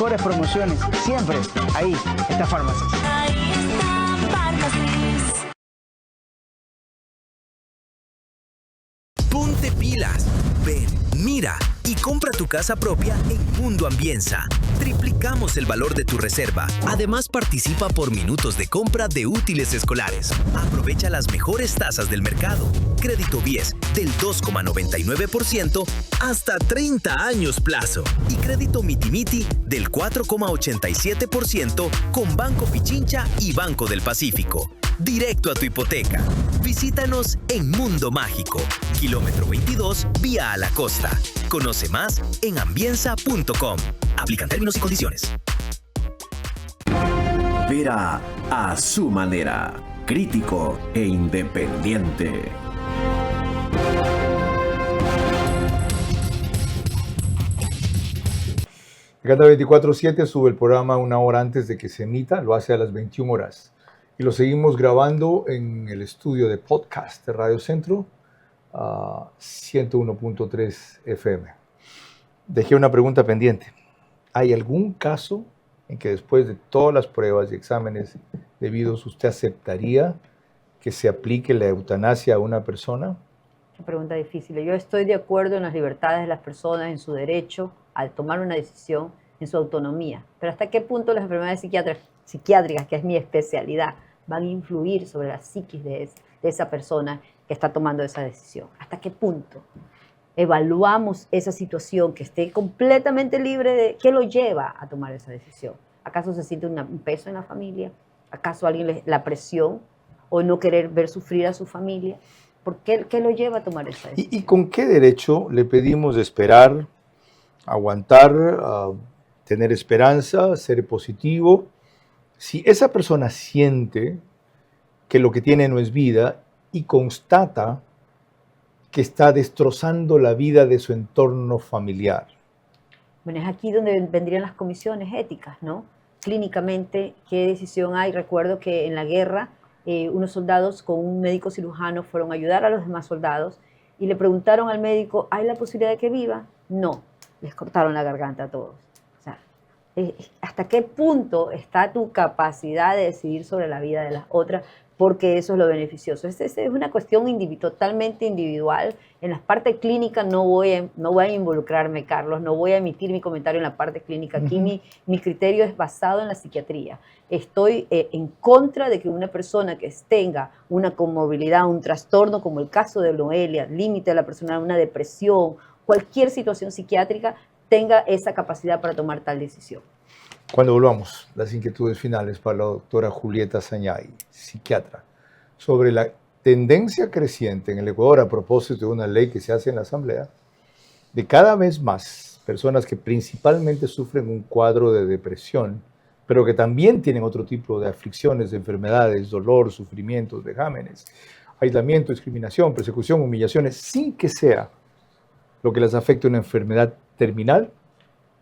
mejores promociones, siempre ahí está Farmacias. Ahí está Farmacias. Ponte pilas. Ven, mira y compra tu casa propia en Mundo Ambienza. Triplicamos el valor de tu reserva. Además, participa por minutos de compra de útiles escolares. Aprovecha las mejores tasas del mercado. Crédito BIES del 2,99% hasta 30 años plazo. Y crédito Mitimiti del 4,87% con Banco Pichincha y Banco del Pacífico. Directo a tu hipoteca. Visítanos en Mundo Mágico, kilómetro 22, vía a la costa. Conoce más en ambienza.com. Aplican términos y condiciones. Vera a su manera, crítico e independiente. Gata 24/7 sube el programa una hora antes de que se emita, lo hace a las 21 horas. Y lo seguimos grabando en el estudio de podcast de Radio Centro, 101.3 FM. Dejé una pregunta pendiente. ¿Hay algún caso en que después de todas las pruebas y exámenes debidos usted aceptaría que se aplique la eutanasia a una persona? Qué pregunta difícil. Yo estoy de acuerdo en las libertades de las personas, en su derecho al tomar una decisión, en su autonomía. Pero ¿hasta qué punto las enfermedades psiquiátricas, que es mi especialidad, van a influir sobre la psiquis de esa persona que está tomando esa decisión? ¿Hasta qué punto evaluamos esa situación que esté completamente libre de qué lo lleva a tomar esa decisión? ¿Acaso se siente un peso en la familia? ¿Acaso alguien la presión o no querer ver sufrir a su familia? ¿Por qué lo lleva a tomar esa decisión? ¿Y con qué derecho le pedimos esperar, aguantar, tener esperanza, ser positivo? Si esa persona siente que lo que tiene no es vida y constata que está destrozando la vida de su entorno familiar. Bueno, es aquí donde vendrían las comisiones éticas, ¿no? Clínicamente, ¿qué decisión hay? Recuerdo que en la guerra unos soldados con un médico cirujano fueron a ayudar a los demás soldados y le preguntaron al médico, ¿hay la posibilidad de que viva? No, les cortaron la garganta a todos. O sea, ¿hasta qué punto está tu capacidad de decidir sobre la vida de las otras? Porque eso es lo beneficioso. Es una cuestión totalmente individual. En la parte clínica no voy a involucrarme, Carlos, no voy a emitir mi comentario en la parte clínica. Aquí mi criterio es basado en la psiquiatría. Estoy en contra de que una persona que tenga una comorbilidad, un trastorno como el caso de Noelia, límite de la personalidad, una depresión, cualquier situación psiquiátrica, tenga esa capacidad para tomar tal decisión. Cuando volvamos, las inquietudes finales para la doctora Julieta Sañay, psiquiatra, sobre la tendencia creciente en el Ecuador a propósito de una ley que se hace en la Asamblea, de cada vez más personas que principalmente sufren un cuadro de depresión, pero que también tienen otro tipo de aflicciones, de enfermedades, dolor, sufrimientos, vejámenes, aislamiento, discriminación, persecución, humillaciones, sin que sea lo que les afecte una enfermedad terminal,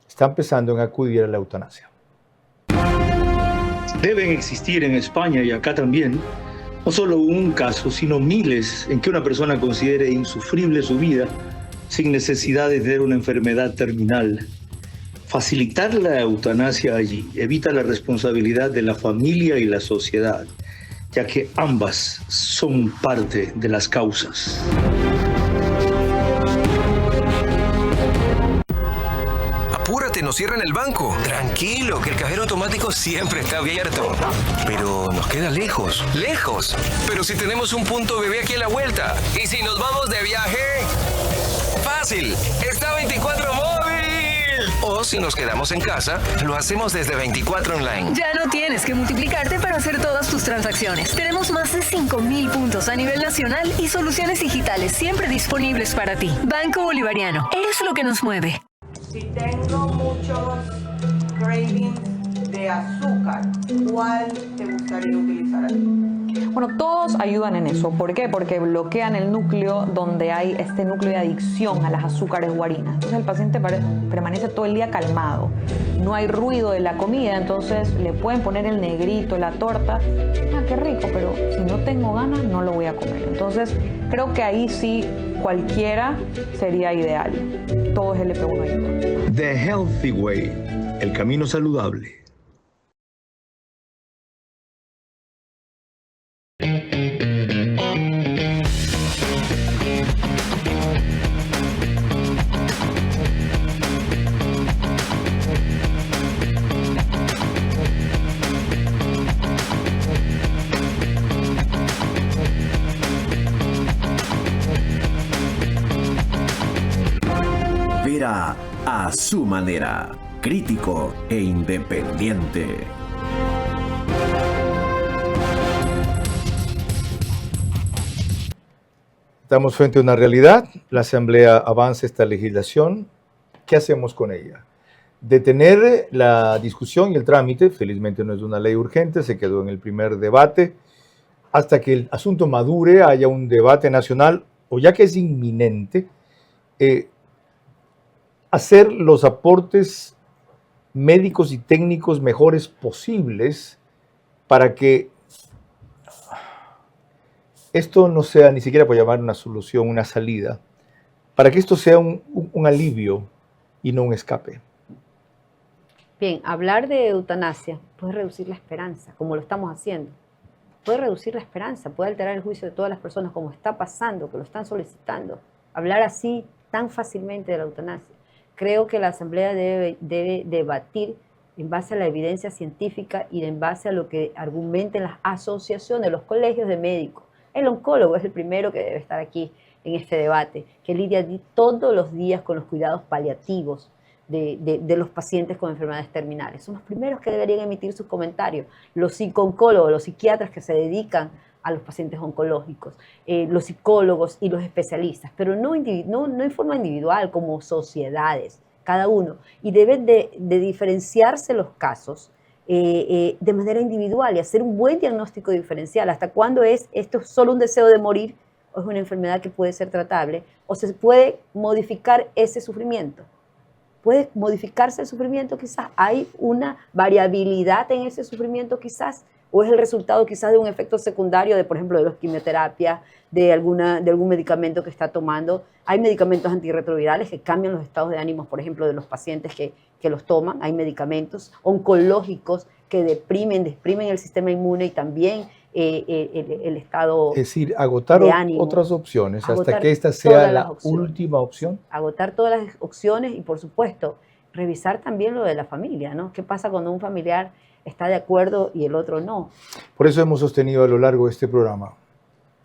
están pensando en acudir a la eutanasia. Deben existir en España y acá también, no solo un caso, sino miles en que una persona considere insufrible su vida sin necesidad de tener una enfermedad terminal. Facilitar la eutanasia allí evita la responsabilidad de la familia y la sociedad, ya que ambas son parte de las causas. Apúrate, nos cierran el banco. Tranquilo, que el cajero automático siempre está abierto. Pero nos queda lejos. ¡Lejos! Pero si tenemos un punto bebé aquí a la vuelta. ¿Y si nos vamos de viaje? ¡Fácil! ¡Está 24 móvil! O si nos quedamos en casa, lo hacemos desde 24 online. Ya no tienes que multiplicarte para hacer todas tus transacciones. Tenemos más de 5.000 puntos a nivel nacional y soluciones digitales siempre disponibles para ti. Banco Bolivariano. Eres lo que nos mueve. Si tengo muchos cravings de azúcar, ¿cuál te gustaría utilizar a ti? Bueno, todos ayudan en eso. ¿Por qué? Porque bloquean el núcleo donde hay este núcleo de adicción a las azúcares o harinas. Entonces el paciente permanece todo el día calmado. No hay ruido de la comida, entonces le pueden poner el negrito, la torta. Ah, qué rico, pero si no tengo ganas no lo voy a comer. Entonces creo que ahí sí cualquiera sería ideal. Todo es LP1 ayuda. The Healthy Way. el camino saludable. Vera a su manera, crítico e independiente. Estamos frente a una realidad, la Asamblea avanza esta legislación, ¿qué hacemos con ella? Detener la discusión y el trámite, felizmente no es una ley urgente, se quedó en el primer debate, hasta que el asunto madure, haya un debate nacional, o ya que es inminente, hacer los aportes médicos y técnicos mejores posibles para que esto no sea ni siquiera por llamar una solución, una salida, para que esto sea un alivio y no un escape. Bien, hablar de eutanasia puede reducir la esperanza, como lo estamos haciendo. Puede reducir la esperanza, puede alterar el juicio de todas las personas, como está pasando, que lo están solicitando. Hablar así tan fácilmente de la eutanasia. Creo que la Asamblea debe debatir en base a la evidencia científica y en base a lo que argumenten las asociaciones, los colegios de médicos. El oncólogo es el primero que debe estar aquí en este debate, que lidia todos los días con los cuidados paliativos de los pacientes con enfermedades terminales. Son los primeros que deberían emitir sus comentarios. Los psicooncólogos, los psiquiatras que se dedican a los pacientes oncológicos, los psicólogos y los especialistas, pero no en forma individual, como sociedades, cada uno. Y deben de diferenciarse los casos de manera individual y hacer un buen diagnóstico diferencial. ¿Hasta cuándo es esto solo un deseo de morir o es una enfermedad que puede ser tratable? ¿O se puede modificar ese sufrimiento? ¿Puede modificarse el sufrimiento quizás? ¿Hay una variabilidad en ese sufrimiento quizás? ¿O es el resultado quizás de un efecto secundario de, por ejemplo, de la quimioterapia, de algún medicamento que está tomando? Hay medicamentos antirretrovirales que cambian los estados de ánimo, por ejemplo, de los pacientes que los toman. Hay medicamentos oncológicos que deprimen el sistema inmune y también el estado de ánimo. Es decir, agotar otras opciones hasta que esta sea la última opción. Agotar todas las opciones y, por supuesto, revisar también lo de la familia, ¿no? ¿Qué pasa cuando un familiar está de acuerdo y el otro no? Por eso hemos sostenido a lo largo de este programa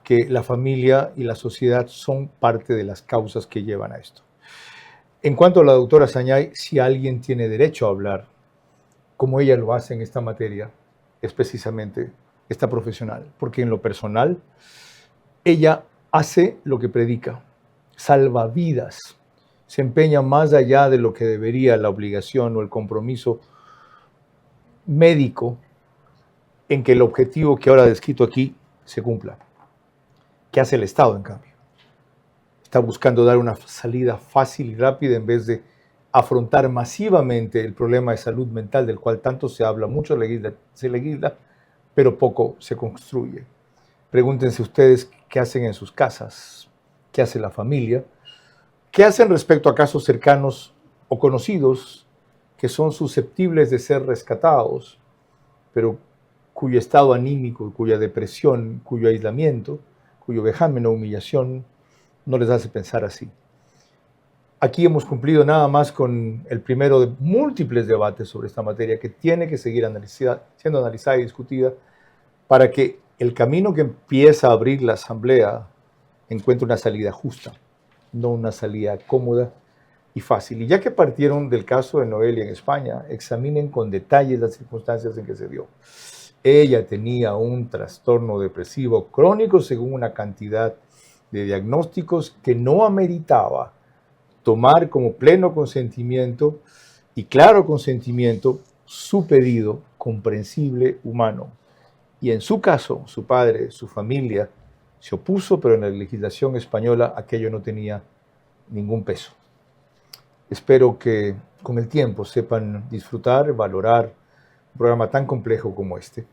que la familia y la sociedad son parte de las causas que llevan a esto. En cuanto a la doctora Sañay, si alguien tiene derecho a hablar, como ella lo hace en esta materia, es precisamente esta profesional, porque en lo personal, ella hace lo que predica, salva vidas, se empeña más allá de lo que debería la obligación o el compromiso médico en que el objetivo que ahora descrito aquí se cumpla. ¿Qué hace el Estado, en cambio? Está buscando dar una salida fácil y rápida en vez de afrontar masivamente el problema de salud mental del cual tanto se habla, mucho se legisla, pero poco se construye. Pregúntense ustedes qué hacen en sus casas, qué hace la familia, qué hacen respecto a casos cercanos o conocidos que son susceptibles de ser rescatados, pero cuyo estado anímico, cuya depresión, cuyo aislamiento, cuyo vejamen o humillación no les hace pensar así. Aquí hemos cumplido nada más con el primero de múltiples debates sobre esta materia que tiene que seguir siendo analizada y discutida para que el camino que empieza a abrir la Asamblea encuentre una salida justa, no una salida cómoda y fácil. Y ya que partieron del caso de Noelia en España, examinen con detalles las circunstancias en que se dio. Ella tenía un trastorno depresivo crónico según una cantidad de diagnósticos que no ameritaba tomar como pleno consentimiento y claro consentimiento su pedido comprensible humano. Y en su caso, su padre, su familia, se opuso, pero en la legislación española aquello no tenía ningún peso. Espero que con el tiempo sepan disfrutar, valorar un programa tan complejo como este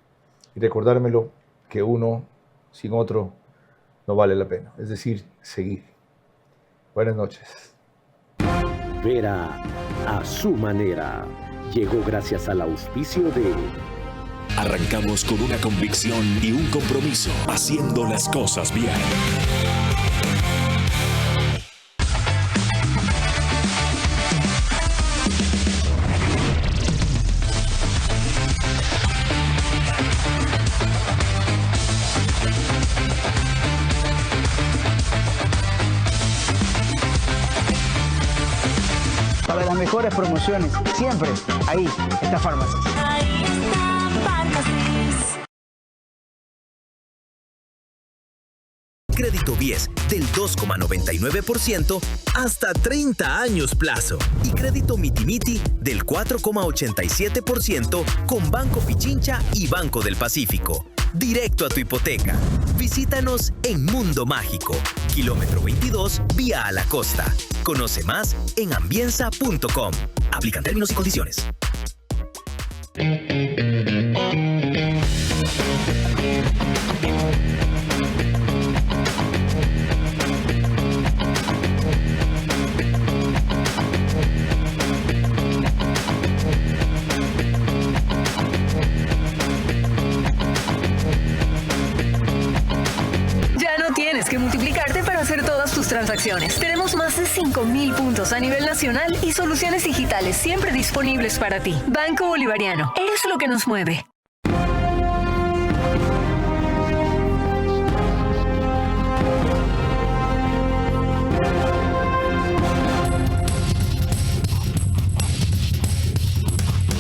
y recordármelo que uno sin otro no vale la pena, es decir, seguir. Buenas noches. Vera a su manera. llegó gracias al auspicio de... Arrancamos con una convicción y un compromiso, haciendo las cosas bien. Para las mejores promociones, siempre ahí está Farmacias. Ahí está Farmacias. Crédito BIES del 2,99% hasta 30 años plazo. Y crédito Mitimiti del 4,87% con Banco Pichincha y Banco del Pacífico. Directo a tu hipoteca. Visítanos en Mundo Mágico, kilómetro 22, vía a la costa. Conoce más en ambienza.com. Aplican términos y condiciones. Tienes que multiplicarte para hacer todas tus transacciones. Tenemos más de 5.000 puntos a nivel nacional y soluciones digitales siempre disponibles para ti. Banco Bolivariano, eres lo que nos mueve.